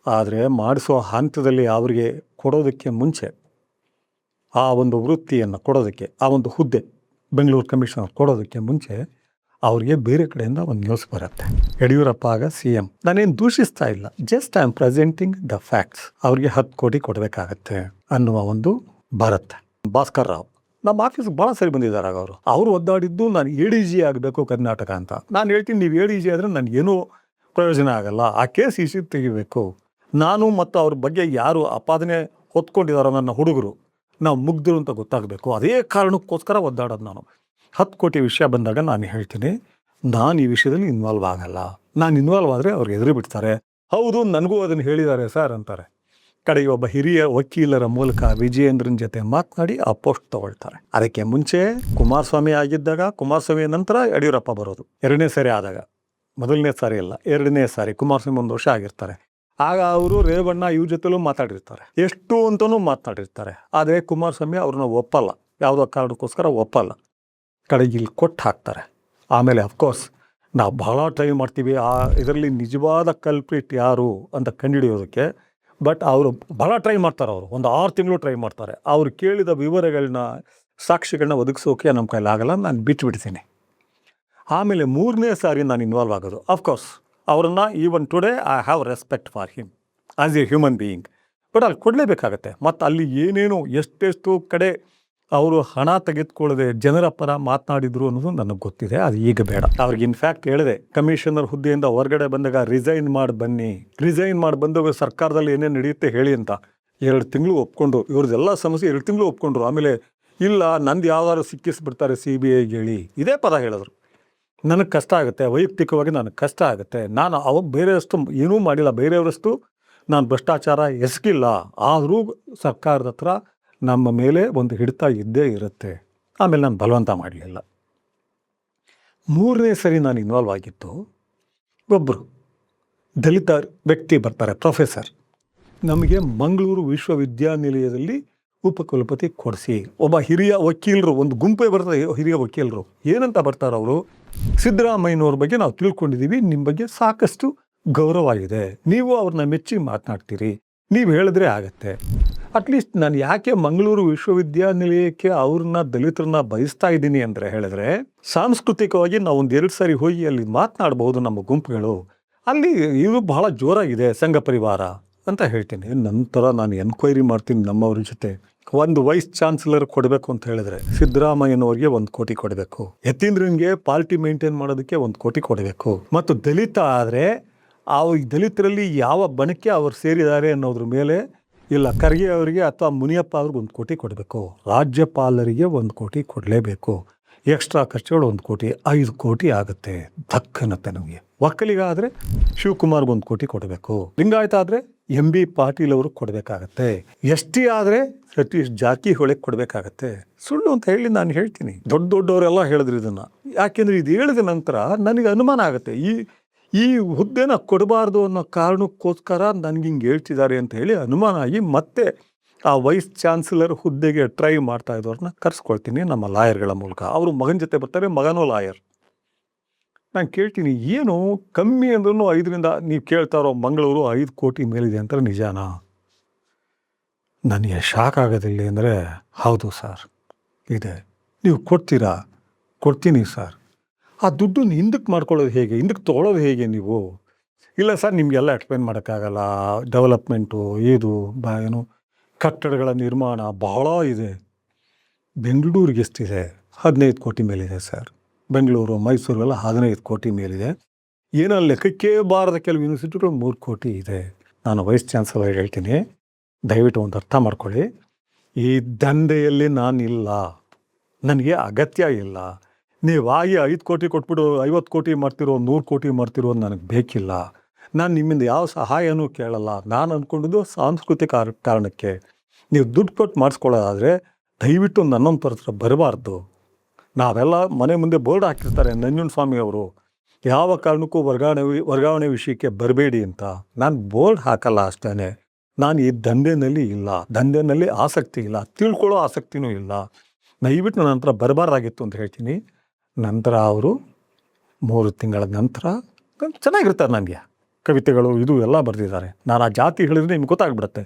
ಆದರೆ ಮಾಡಿಸೋ ಹಂತದಲ್ಲಿ ಅವರಿಗೆ ಕೊಡೋದಕ್ಕೆ ಮುಂಚೆ, ಆ ಒಂದು ವೃತ್ತಿಯನ್ನು ಕೊಡೋದಕ್ಕೆ, ಆ ಒಂದು ಹುದ್ದೆ ಬೆಂಗಳೂರು ಕಮಿಷನರ್ ಕೊಡೋದಕ್ಕೆ ಮುಂಚೆ ಅವ್ರಿಗೆ ಬೇರೆ ಕಡೆಯಿಂದ ಒಂದು ನ್ಯೂಸ್ ಬರುತ್ತೆ. ಯಡಿಯೂರಪ್ಪ ಆಗ CM. ನಾನೇನು ದೂಷಿಸ್ತಾ ಇಲ್ಲ, just I am presenting the facts. ಅವ್ರಿಗೆ 10 ಕೋಟಿ ಕೊಡಬೇಕಾಗತ್ತೆ ಅನ್ನುವ ಒಂದು ಬರುತ್ತೆ. ಭಾಸ್ಕರ್ ರಾವ್ ನಮ್ಮ ಆಫೀಸ್ಗೆ ಭಾಳ ಸರಿ ಬಂದಿದ್ದಾರೆ. ಅವರು ಒದ್ದಾಡಿದ್ದು ನಾನು ADG ಆಗಬೇಕು ಕರ್ನಾಟಕ ಅಂತ. ನಾನು ಹೇಳ್ತೀನಿ, ನೀವು ADG ಆದರೆ ನನಗೇನೂ ಪ್ರಯೋಜನ ಆಗಲ್ಲ, ಆ ಕೇಸ್ ಈಸಿ ತೆಗಿಬೇಕು. ನಾನು ಮತ್ತು ಅವ್ರ ಬಗ್ಗೆ ಯಾರು ಆಪಾದನೆ ಹೊತ್ಕೊಂಡಿದ್ದಾರೋ ನನ್ನ ಹುಡುಗರು, ನಾವು ಮುಗ್ದರು ಅಂತ ಗೊತ್ತಾಗಬೇಕು. ಅದೇ ಕಾರಣಕ್ಕೋಸ್ಕರ ಒದ್ದಾಡೋದು ನಾನು. 10 ಕೋಟಿ ವಿಷಯ ಬಂದಾಗ ನಾನು ಹೇಳ್ತೀನಿ, ನಾನು ಈ ವಿಷಯದಲ್ಲಿ ಇನ್ವಾಲ್ವ್ ಆಗಲ್ಲ. ನಾನು ಇನ್ವಾಲ್ವ್ ಆದರೆ ಅವ್ರು ಎದುರು ಬಿಡ್ತಾರೆ. ಹೌದು, ನನಗೂ ಅದನ್ನು ಹೇಳಿದ್ದಾರೆ ಸರ್ ಅಂತಾರೆ. ಕಡೆಗೆ ಒಬ್ಬ ಹಿರಿಯ ವಕೀಲರ ಮೂಲಕ ವಿಜಯೇಂದ್ರನ್ ಜೊತೆ ಮಾತನಾಡಿ ಆ ಪೋಸ್ಟ್ ತಗೊಳ್ತಾರೆ. ಅದಕ್ಕೆ ಮುಂಚೆ ಕುಮಾರಸ್ವಾಮಿ ಆಗಿದ್ದಾಗ, ಕುಮಾರಸ್ವಾಮಿ ನಂತರ ಯಡಿಯೂರಪ್ಪ ಬರೋದು. 2ನೇ ಸಾರಿ ಆದಾಗ, 1ನೇ ಸಾರಿ ಅಲ್ಲ 2ನೇ ಸಾರಿ ಕುಮಾರಸ್ವಾಮಿ 1 ವರ್ಷ ಆಗಿರ್ತಾರೆ. ಆಗ ಅವರು ರೇವಣ್ಣ ಇವ್ರ ಜೊತೆಲೂ ಮಾತಾಡಿರ್ತಾರೆ, ಎಷ್ಟು ಅಂತಲೂ ಮಾತನಾಡಿರ್ತಾರೆ. ಆದರೆ ಕುಮಾರಸ್ವಾಮಿ ಅವ್ರನ್ನ ಒಪ್ಪಲ್ಲ, ಯಾವುದೋ ಕಾರಣಕ್ಕೋಸ್ಕರ ಒಪ್ಪಲ್ಲ. ಕಡೆಗೆ ಇಲ್ಲಿ ಕೊಟ್ಟು ಹಾಕ್ತಾರೆ. ಆಮೇಲೆ ಅಫ್ಕೋರ್ಸ್ ನಾವು ಬಹಳ ಟ್ರೈ ಮಾಡ್ತೀವಿ ಆ ಇದರಲ್ಲಿ ನಿಜವಾದ ಕಲ್ಪ್ರಿಟ್ ಯಾರು ಅಂತ ಕಂಡುಹಿಡಿಯೋದಕ್ಕೆ. ಬಟ್ ಅವರು ಭಾಳ ಟ್ರೈ ಮಾಡ್ತಾರೆ. ಅವರು ಒಂದು 6 ತಿಂಗಳು ಟ್ರೈ ಮಾಡ್ತಾರೆ. ಅವ್ರು ಕೇಳಿದ ವಿವರಗಳನ್ನ, ಸಾಕ್ಷಿಗಳನ್ನ ಒದಗಿಸೋಕೆ ನಮ್ಮ ಕೈಲಾಗಲ್ಲ, ನಾನು ಬಿಟ್ಬಿಡ್ತೀನಿ. ಆಮೇಲೆ 3ನೇ ಸಾರಿ ನಾನು ಇನ್ವಾಲ್ವ್ ಆಗೋದು. ಅಫ್ಕೋರ್ಸ್ ಅವರನ್ನು even today I have respect for him as A human being. But ಅಲ್ಲಿ ಕೊಡಲೇಬೇಕಾಗತ್ತೆ. ಮತ್ತು ಅಲ್ಲಿ ಏನೇನು ಎಷ್ಟೆಷ್ಟು ಕಡೆ ಅವರು ಹಣ ತೆಗೆದುಕೊಳ್ಳದೆ ಜನರ ಪರ ಮಾತನಾಡಿದ್ರು ಅನ್ನೋದು ನನಗೆ ಗೊತ್ತಿದೆ. ಅದು ಈಗ ಬೇಡ. ಅವ್ರಿಗೆ ಇನ್ಫ್ಯಾಕ್ಟ್ ಹೇಳಿದೆ, ಕಮಿಷನರ್ ಹುದ್ದೆಯಿಂದ ಹೊರಗಡೆ ಬಂದಾಗ ರಿಸೈನ್ ಮಾಡಿ ಬನ್ನಿ, ರಿಸೈನ್ ಮಾಡಿ ಬಂದಾಗ ಸರ್ಕಾರದಲ್ಲಿ ಏನೇನು ನಡೆಯುತ್ತೆ ಹೇಳಿ ಅಂತ. 2 ತಿಂಗಳು ಒಪ್ಕೊಂಡ್ರು. ಇವ್ರದ್ದೆಲ್ಲ ಸಮಸ್ಯೆ 2 ತಿಂಗಳು ಒಪ್ಕೊಂಡ್ರು. ಆಮೇಲೆ ಇಲ್ಲ, ನಂದು ಯಾವ್ದಾದ್ರು ಸಿಕ್ಕಿಸ್ಬಿಡ್ತಾರೆ CBIಗೆ ಹೇಳಿ, ಇದೇ ಪದ ಹೇಳಿದ್ರು. ನನಗೆ ಕಷ್ಟ ಆಗುತ್ತೆ, ವೈಯಕ್ತಿಕವಾಗಿ ನನಗೆ ಕಷ್ಟ ಆಗುತ್ತೆ. ನಾನು ಅವಾಗ ಬೇರೆಯಷ್ಟು ಏನೂ ಮಾಡಿಲ್ಲ, ಬೇರೆಯವರಷ್ಟು ನಾನು ಭ್ರಷ್ಟಾಚಾರ ಎಸಗಿಲ್ಲ. ಆದರೂ ಸರ್ಕಾರದ ಹತ್ರ ನಮ್ಮ ಮೇಲೆ ಒಂದು ಹಿಡಿತ ಇದ್ದೇ ಇರುತ್ತೆ. ಆಮೇಲೆ ನಾನು ಬಲವಂತ ಮಾಡಲಿಲ್ಲ. 3ನೇ ಸರಿ ನಾನು ಇನ್ವಾಲ್ವ್ ಆಗಿತ್ತು. ಒಬ್ಬರು ದಲಿತ ವ್ಯಕ್ತಿ ಬರ್ತಾರೆ, ಪ್ರೊಫೆಸರ್. ನಮಗೆ ಮಂಗಳೂರು ವಿಶ್ವವಿದ್ಯಾನಿಲಯದಲ್ಲಿ ಉಪಕುಲಪತಿ ಕೊಡಿಸಿ. ಒಬ್ಬ ಹಿರಿಯ ವಕೀಲರು, ಒಂದು ಗುಂಪೇ ಬರ್ತದೆ ಹಿರಿಯ ವಕೀಲರು. ಏನಂತ ಬರ್ತಾರೆ ಅವರು, ಸಿದ್ದರಾಮಯ್ಯನವ್ರ ಬಗ್ಗೆ ನಾವು ತಿಳ್ಕೊಂಡಿದ್ದೀವಿ, ನಿಮ್ಮ ಬಗ್ಗೆ ಸಾಕಷ್ಟು ಗೌರವ ಇದೆ, ನೀವು ಅವ್ರನ್ನ ಮೆಚ್ಚಿ ಮಾತನಾಡ್ತೀರಿ, ನೀವು ಹೇಳಿದ್ರೆ ಆಗತ್ತೆ. ಅಟ್ಲೀಸ್ಟ್ ನಾನು ಯಾಕೆ ಮಂಗಳೂರು ವಿಶ್ವವಿದ್ಯಾನಿಲಯಕ್ಕೆ ಅವ್ರನ್ನ ದಲಿತರನ್ನ ಬಯಸ್ತಾ ಇದ್ದೀನಿ ಅಂದರೆ ಹೇಳಿದ್ರೆ, ಸಾಂಸ್ಕೃತಿಕವಾಗಿ ನಾವು 1-2 ಸಾರಿ ಹೋಗಿ ಅಲ್ಲಿ ಮಾತನಾಡಬಹುದು ನಮ್ಮ ಗುಂಪುಗಳು. ಅಲ್ಲಿ ಇದು ಬಹಳ ಜೋರಾಗಿದೆ ಸಂಘ ಪರಿವಾರ ಅಂತ ಹೇಳ್ತೀನಿ. ನಂತರ ನಾನು ಎನ್ಕ್ವೈರಿ ಮಾಡ್ತೀನಿ ನಮ್ಮವ್ರ ಜೊತೆ, ಒಂದು ವೈಸ್ ಚಾನ್ಸಲರ್ ಕೊಡಬೇಕು ಅಂತ ಹೇಳಿದ್ರೆ ಸಿದ್ದರಾಮಯ್ಯನವ್ರಿಗೆ 1 ಕೋಟಿ ಕೊಡಬೇಕು, ಯತೀಂದ್ರನ್ಗೆ ಪಾರ್ಟಿ ಮೇಂಟೈನ್ ಮಾಡೋದಕ್ಕೆ 1 ಕೋಟಿ ಕೊಡಬೇಕು, ಮತ್ತು ದಲಿತ ಆದರೆ ಆ ದಲಿತರಲ್ಲಿ ಯಾವ ಬಣಕ್ಕೆ ಅವ್ರು ಸೇರಿದ್ದಾರೆ ಅನ್ನೋದ್ರ ಮೇಲೆ ಇಲ್ಲ ಖರ್ಗೆ ಅವರಿಗೆ ಅಥವಾ ಮುನಿಯಪ್ಪ ಅವ್ರಿಗೆ 1 ಕೋಟಿ ಕೊಡಬೇಕು, ರಾಜ್ಯಪಾಲರಿಗೆ 1 ಕೋಟಿ ಕೊಡಲೇಬೇಕು, ಎಕ್ಸ್ಟ್ರಾ ಖರ್ಚುಗಳು 1 ಕೋಟಿ, 5 ಕೋಟಿ ಆಗುತ್ತೆ ದಕ್ಕನತ್ತೆ ನಮಗೆ. ಒಕ್ಕಲಿಗಾದರೆ ಶಿವಕುಮಾರ್ಗೆ 1 ಕೋಟಿ ಕೊಡಬೇಕು, ಲಿಂಗಾಯತ ಆದರೆ MB ಪಾಟೀಲ್ ಅವ್ರಿಗೆ ಕೊಡಬೇಕಾಗತ್ತೆ, ST ಆದರೆ ಸತೀಶ್ ಜಾರಕಿಹೊಳಿಗೆ ಕೊಡಬೇಕಾಗತ್ತೆ. ಸುಳ್ಳು ಅಂತ ಹೇಳಿ ನಾನು ಹೇಳ್ತೀನಿ. ದೊಡ್ಡವರೆಲ್ಲ ಹೇಳಿದ್ರು ಇದನ್ನು. ಯಾಕೆಂದರೆ ಇದು ಹೇಳಿದ ನಂತರ ನನಗೆ ಅನುಮಾನ ಆಗುತ್ತೆ, ಈ ಹುದ್ದೆನ ಕೊಡಬಾರ್ದು ಅನ್ನೋ ಕಾರಣಕ್ಕೋಸ್ಕರ ನನಗೆ ಹಿಂಗೆ ಹೇಳ್ತಿದ್ದಾರೆ ಅಂತ ಹೇಳಿ ಅನುಮಾನ ಆಗಿ ಮತ್ತೆ ಆ ವೈಸ್ ಚಾನ್ಸಲರ್ ಹುದ್ದೆಗೆ ಟ್ರೈ ಮಾಡ್ತಾ ಇದ್ದವ್ರನ್ನ ಕರೆಸ್ಕೊಳ್ತೀನಿ ನಮ್ಮ ಲಾಯರ್ಗಳ ಮೂಲಕ. ಅವರು ಮಗನ ಜೊತೆ ಬರ್ತಾರೆ, ಮಗನೂ ಲಾಯರ್. ನಾನು ಕೇಳ್ತೀನಿ, ಏನು ಕಮ್ಮಿ ಅಂದ್ರೂ 5ರಿಂದ ನೀವು ಕೇಳ್ತಾ ಇರೋ ಮಂಗಳೂರು 5 ಕೋಟಿ ಮೇಲಿದೆ ಅಂತ ನಿಜಾನಾ? ನನಗೆ ಶಾಕ್ ಆಗೋದಿಲ್ಲ ಅಂದರೆ ಹೌದು ಸರ್ ಇದೆ. ನೀವು ಕೊಡ್ತೀರಾ? ಕೊಡ್ತೀನಿ ಸರ್. ಆ ದುಡ್ಡನ್ನು ಹಿಂದಕ್ಕೆ ಮಾಡ್ಕೊಳ್ಳೋದು ಹೇಗೆ, ಹಿಂದಕ್ಕೆ ತೊಗೊಳ್ಳೋದು ಹೇಗೆ ನೀವು? ಇಲ್ಲ ಸರ್ ನಿಮಗೆಲ್ಲ ಎಕ್ಸ್ಪ್ಲೇನ್ ಮಾಡೋಕ್ಕಾಗಲ್ಲ, ಡೆವಲಪ್ಮೆಂಟು ಇದು ಏನು ಕಟ್ಟಡಗಳ ನಿರ್ಮಾಣ ಬಹಳ ಇದೆ. ಬೆಂಗಳೂರಿಗೆ ಎಷ್ಟಿದೆ? 15 ಕೋಟಿ ಮೇಲಿದೆ ಸರ್. ಬೆಂಗಳೂರು ಮೈಸೂರೆಲ್ಲ 15 ಕೋಟಿ ಮೇಲಿದೆ. ಏನೋ ಲೆಕ್ಕಕ್ಕೆ ಬಾರದ ಕೆಲವು ಯೂನಿವರ್ಸಿಟಿಗಳು 3 ಕೋಟಿ ಇದೆ. ನಾನು ವೈಸ್ ಚಾನ್ಸಲರ್ ಹೇಳ್ತೀನಿ, ದಯವಿಟ್ಟು ಒಂದು ಅರ್ಥ ಮಾಡ್ಕೊಳ್ಳಿ, ಈ ದಂಧೆಯಲ್ಲಿ ನಾನಿಲ್ಲ, ನನಗೆ ಅಗತ್ಯ ಇಲ್ಲ. ನೀವಾಗಿ 5 ಕೋಟಿ ಕೊಟ್ಬಿಟ್ಟು 50 ಕೋಟಿ ಮಾಡ್ತಿರೋ 100 ಕೋಟಿ ಮಾಡ್ತಿರೋ ನನಗೆ ಬೇಕಿಲ್ಲ. ನಾನು ನಿಮ್ಮಿಂದ ಯಾವ ಸಹಾಯನೂ ಕೇಳಲ್ಲ. ನಾನು ಅಂದ್ಕೊಂಡಿದ್ದು ಸಾಂಸ್ಕೃತಿಕ ಕಾರಣಕ್ಕೆ. ನೀವು ದುಡ್ಡು ಕೊಟ್ಟು ಮಾಡಿಸ್ಕೊಳ್ಳೋದಾದರೆ ದಯವಿಟ್ಟು ನನ್ನೊಂದು ಹತ್ರ ಬರಬಾರ್ದು. ನಾವೆಲ್ಲ ಮನೆ ಮುಂದೆ ಬೋರ್ಡ್ ಹಾಕಿರ್ತಾರೆ ನಂಜುಂಡಸ್ವಾಮಿ ಅವರು, ಯಾವ ಕಾರಣಕ್ಕೂ ವರ್ಗಾವಣೆ ವಿಷಯಕ್ಕೆ ಬರಬೇಡಿ ಅಂತ. ನಾನು ಬೋರ್ಡ್ ಹಾಕಲ್ಲ ಅಷ್ಟೇ. ನಾನು ಈ ದಂಧೆನಲ್ಲಿ ಇಲ್ಲ, ದಂಧೆನಲ್ಲಿ ಆಸಕ್ತಿ ಇಲ್ಲ, ತಿಳ್ಕೊಳ್ಳೋ ಆಸಕ್ತಿನೂ ಇಲ್ಲ. ದಯವಿಟ್ಟು ನನ್ನ ಹತ್ರ ಬರಬಾರ್ದಾಗಿತ್ತು ಅಂತ ಹೇಳ್ತೀನಿ. ನಂತರ ಅವರು 3 ತಿಂಗಳ ನಂತರ ಚೆನ್ನಾಗಿರ್ತಾರೆ. ನನಗೆ ಕವಿತೆಗಳು ಇದು ಎಲ್ಲ ಬರೆದಿದ್ದಾರೆ. ನಾನು ಆ ಜಾತಿ ಹೇಳಿದ್ರೆ ನಿಮ್ಗೆ ಗೊತ್ತಾಗ್ಬಿಡುತ್ತೆ.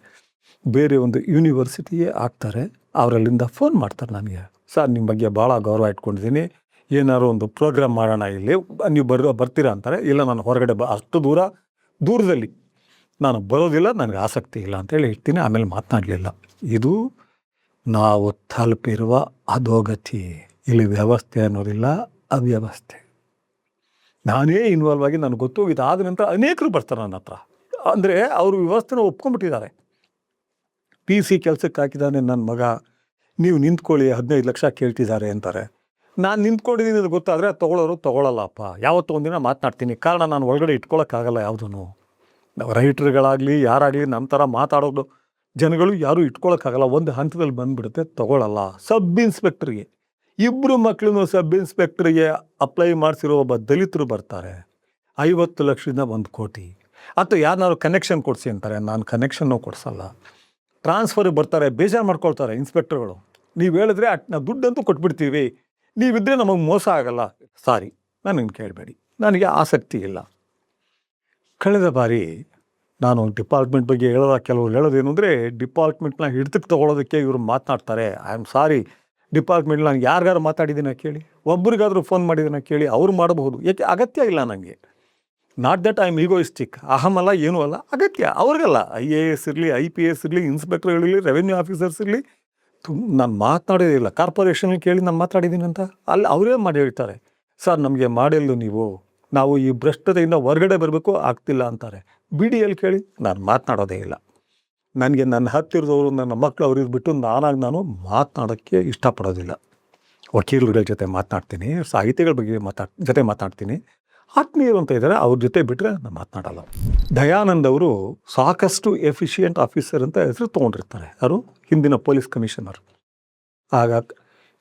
ಬೇರೆ ಒಂದು ಯೂನಿವರ್ಸಿಟಿಯೇ ಆಗ್ತಾರೆ, ಅವರಲ್ಲಿಂದ ಫೋನ್ ಮಾಡ್ತಾರೆ ನನಗೆ, ಸರ್ ನಿಮ್ಮ ಬಗ್ಗೆ ಭಾಳ ಗೌರವ ಇಟ್ಕೊಂಡಿದ್ದೀನಿ, ಏನಾದ್ರು ಒಂದು ಪ್ರೋಗ್ರಾಮ್ ಮಾಡೋಣ ಇಲ್ಲಿ, ನೀವು ಬರ್ತೀರಾ ಅಂತಾರೆ. ಇಲ್ಲ ನಾನು ಹೊರಗಡೆ ಅಷ್ಟು ದೂರದಲ್ಲಿ ನಾನು ಬರೋದಿಲ್ಲ, ನನಗೆ ಆಸಕ್ತಿ ಇಲ್ಲ ಅಂತೇಳಿ ಹೇಳ್ತೀನಿ. ಆಮೇಲೆ ಮಾತನಾಡಲಿಲ್ಲ. ಇದು ನಾವು ತಲುಪಿರುವ ಅಧೋಗತಿ. ಇಲ್ಲಿ ವ್ಯವಸ್ಥೆ ಅನ್ನೋದಿಲ್ಲ, ಅವ್ಯವಸ್ಥೆ. ನಾನೇ ಇನ್ವಾಲ್ವ್ ಆಗಿ ನನಗೆ ಗೊತ್ತು. ಇದಾದ ನಂತರ ಅನೇಕರು ಬರ್ತಾರೆ ನನ್ನ ಹತ್ರ. ಅಂದರೆ ಅವರು ವ್ಯವಸ್ಥೆನ ಒಪ್ಕೊಂಡ್ಬಿಟ್ಟಿದ್ದಾರೆ. PC ಕೆಲಸಕ್ಕೆ ಹಾಕಿದ್ದಾನೆ ನನ್ನ ಮಗ, ನೀವು ನಿಂತ್ಕೊಳ್ಳಿ 15 ಲಕ್ಷ ಕೇಳ್ತಿದ್ದಾರೆ ಅಂತಾರೆ. ನಾನು ನಿಂತ್ಕೊಂಡಿದ್ದೀನಿ ಅದು ಗೊತ್ತಾದರೆ ತೊಗೊಳ್ಳೋರು ತೊಗೊಳ್ಳಲ್ಲಪ್ಪ. ಯಾವತ್ತೂ ಒಂದಿನ ಮಾತನಾಡ್ತೀನಿ. ಕಾರಣ ನಾನು ಒಳಗಡೆ ಇಟ್ಕೊಳ್ಳೋಕ್ಕಾಗಲ್ಲ ಯಾವುದೂ. ರೈಟ್ರುಗಳಾಗಲಿ ಯಾರಾಗಲಿ ನಮ್ಮ ಥರ ಮಾತಾಡೋದು ಜನಗಳು ಯಾರೂ ಇಟ್ಕೊಳ್ಳೋಕ್ಕಾಗಲ್ಲ. ಒಂದು ಹಂತದಲ್ಲಿ ಬಂದುಬಿಡುತ್ತೆ, ತೊಗೊಳ್ಳಲ್ಲ. ಸಬ್ ಇನ್ಸ್ಪೆಕ್ಟ್ರಿಗೆ 2 ಮಕ್ಕಳನ್ನು ಸಬ್ ಇನ್ಸ್ಪೆಕ್ಟ್ರಿಗೆ ಅಪ್ಲೈ ಮಾಡಿಸಿರೋ ಒಬ್ಬ ದಲಿತರು ಬರ್ತಾರೆ. 50 ಲಕ್ಷದಿಂದ 1 ಕೋಟಿ. ಅಥವಾ ಯಾರನ್ನಾರು ಕನೆಕ್ಷನ್ ಕೊಡಿಸಿ ಅಂತಾರೆ. ನಾನು ಕನೆಕ್ಷನ್ನು ಕೊಡಿಸಲ್ಲ. ಟ್ರಾನ್ಸ್ಫರ್ಗೆ ಬರ್ತಾರೆ, ಬೇಜಾರು ಮಾಡ್ಕೊಳ್ತಾರೆ ಇನ್ಸ್ಪೆಕ್ಟರ್ಗಳು. ನೀವು ಹೇಳಿದ್ರೆ ನಾವು ದುಡ್ಡಂತೂ ಕೊಟ್ಬಿಡ್ತೀವಿ, ನೀವಿದ್ದರೆ ನಮಗೆ ಮೋಸ ಆಗಲ್ಲ. ಸಾರಿ, ನನಗೆ ಕೇಳಬೇಡಿ, ನನಗೆ ಆಸಕ್ತಿ ಇಲ್ಲ. ಕಳೆದ ಬಾರಿ ನಾನು ಡಿಪಾರ್ಟ್ಮೆಂಟ್ ಬಗ್ಗೆ ಕೆಲವರು ಹೇಳೋದೇನು ಅಂದರೆ, ಡಿಪಾರ್ಟ್ಮೆಂಟ್ನ ಹಿಡಿತಕ್ಕೆ ತೊಗೊಳೋದಕ್ಕೆ ಇವರು ಮಾತನಾಡ್ತಾರೆ. ಐ ಆಮ್ ಸಾರಿ, ಡಿಪಾರ್ಟ್ಮೆಂಟ್ ನಾನು ಯಾರಿಗಾರು ಮಾತಾಡಿದ್ದೀನ ಕೇಳಿ, ಒಬ್ರಿಗಾದರೂ ಫೋನ್ ಮಾಡಿದ್ದೀನ ಕೇಳಿ. ಅವ್ರು ಮಾಡಬಹುದು, ಯಾಕೆ ಅಗತ್ಯ ಇಲ್ಲ ನನಗೆ. Not that I am egoistic, ಅಹಮಲ್ಲ ಏನೂ ಅಲ್ಲ, ಅಗತ್ಯ ಅವ್ರಿಗಲ್ಲ. IAS ಇರಲಿ, IPS ಇರಲಿ, ಇನ್ಸ್ಪೆಕ್ಟರ್ಗಳಿರಲಿ, ರೆವೆನ್ಯೂ ಆಫೀಸರ್ಸ್ ಇರಲಿ, ನಾನು ಮಾತನಾಡೋದಿಲ್ಲ. ಕಾರ್ಪೊರೇಷನಲ್ಲಿ ಕೇಳಿ ನಾನು ಮಾತಾಡಿದ್ದೀನಿ ಅಂತ ಅಲ್ಲಿ ಅವರೇ ಮಾಡಿ ಹೇಳ್ತಾರೆ, ಸರ್ ನಮಗೆ ಮಾಡಿಲ್ಲ ನೀವು, ನಾವು ಈ ಭ್ರಷ್ಟತೆಯಿಂದ ಹೊರಗಡೆ ಬರಬೇಕು, ಆಗ್ತಿಲ್ಲ ಅಂತಾರೆ. BDಯಲ್ಲಿ ಕೇಳಿ, ನಾನು ಮಾತನಾಡೋದೇ ಇಲ್ಲ. ನನಗೆ ನನ್ನ ಹತ್ತಿರದವರು, ನನ್ನ ಮಕ್ಕಳು ಅವ್ರಿಗೆ ಬಿಟ್ಟು ನಾನು ಮಾತನಾಡೋಕ್ಕೆ ಇಷ್ಟಪಡೋದಿಲ್ಲ. ವಕೀಲರುಗಳ ಜೊತೆ ಮಾತನಾಡ್ತೀನಿ, ಸಾಹಿತಿಗಳ ಬಗ್ಗೆ ಮಾತಾಡ್ತೀನಿ. ಆತ್ಮೀಯರು ಅಂತ ಇದ್ದಾರೆ, ಅವ್ರ ಜೊತೆ ಬಿಟ್ಟರೆ ನಾನು ಮಾತನಾಡಲ್ಲ. ದಯಾನಂದ್ ಅವರು ಸಾಕಷ್ಟು ಎಫಿಷಿಯೆಂಟ್ ಆಫೀಸರ್ ಅಂತ ಹೆಸರು ತೊಗೊಂಡಿರ್ತಾರೆ. ಅವರು ಹಿಂದಿನ ಪೊಲೀಸ್ ಕಮಿಷನರ್. ಆಗ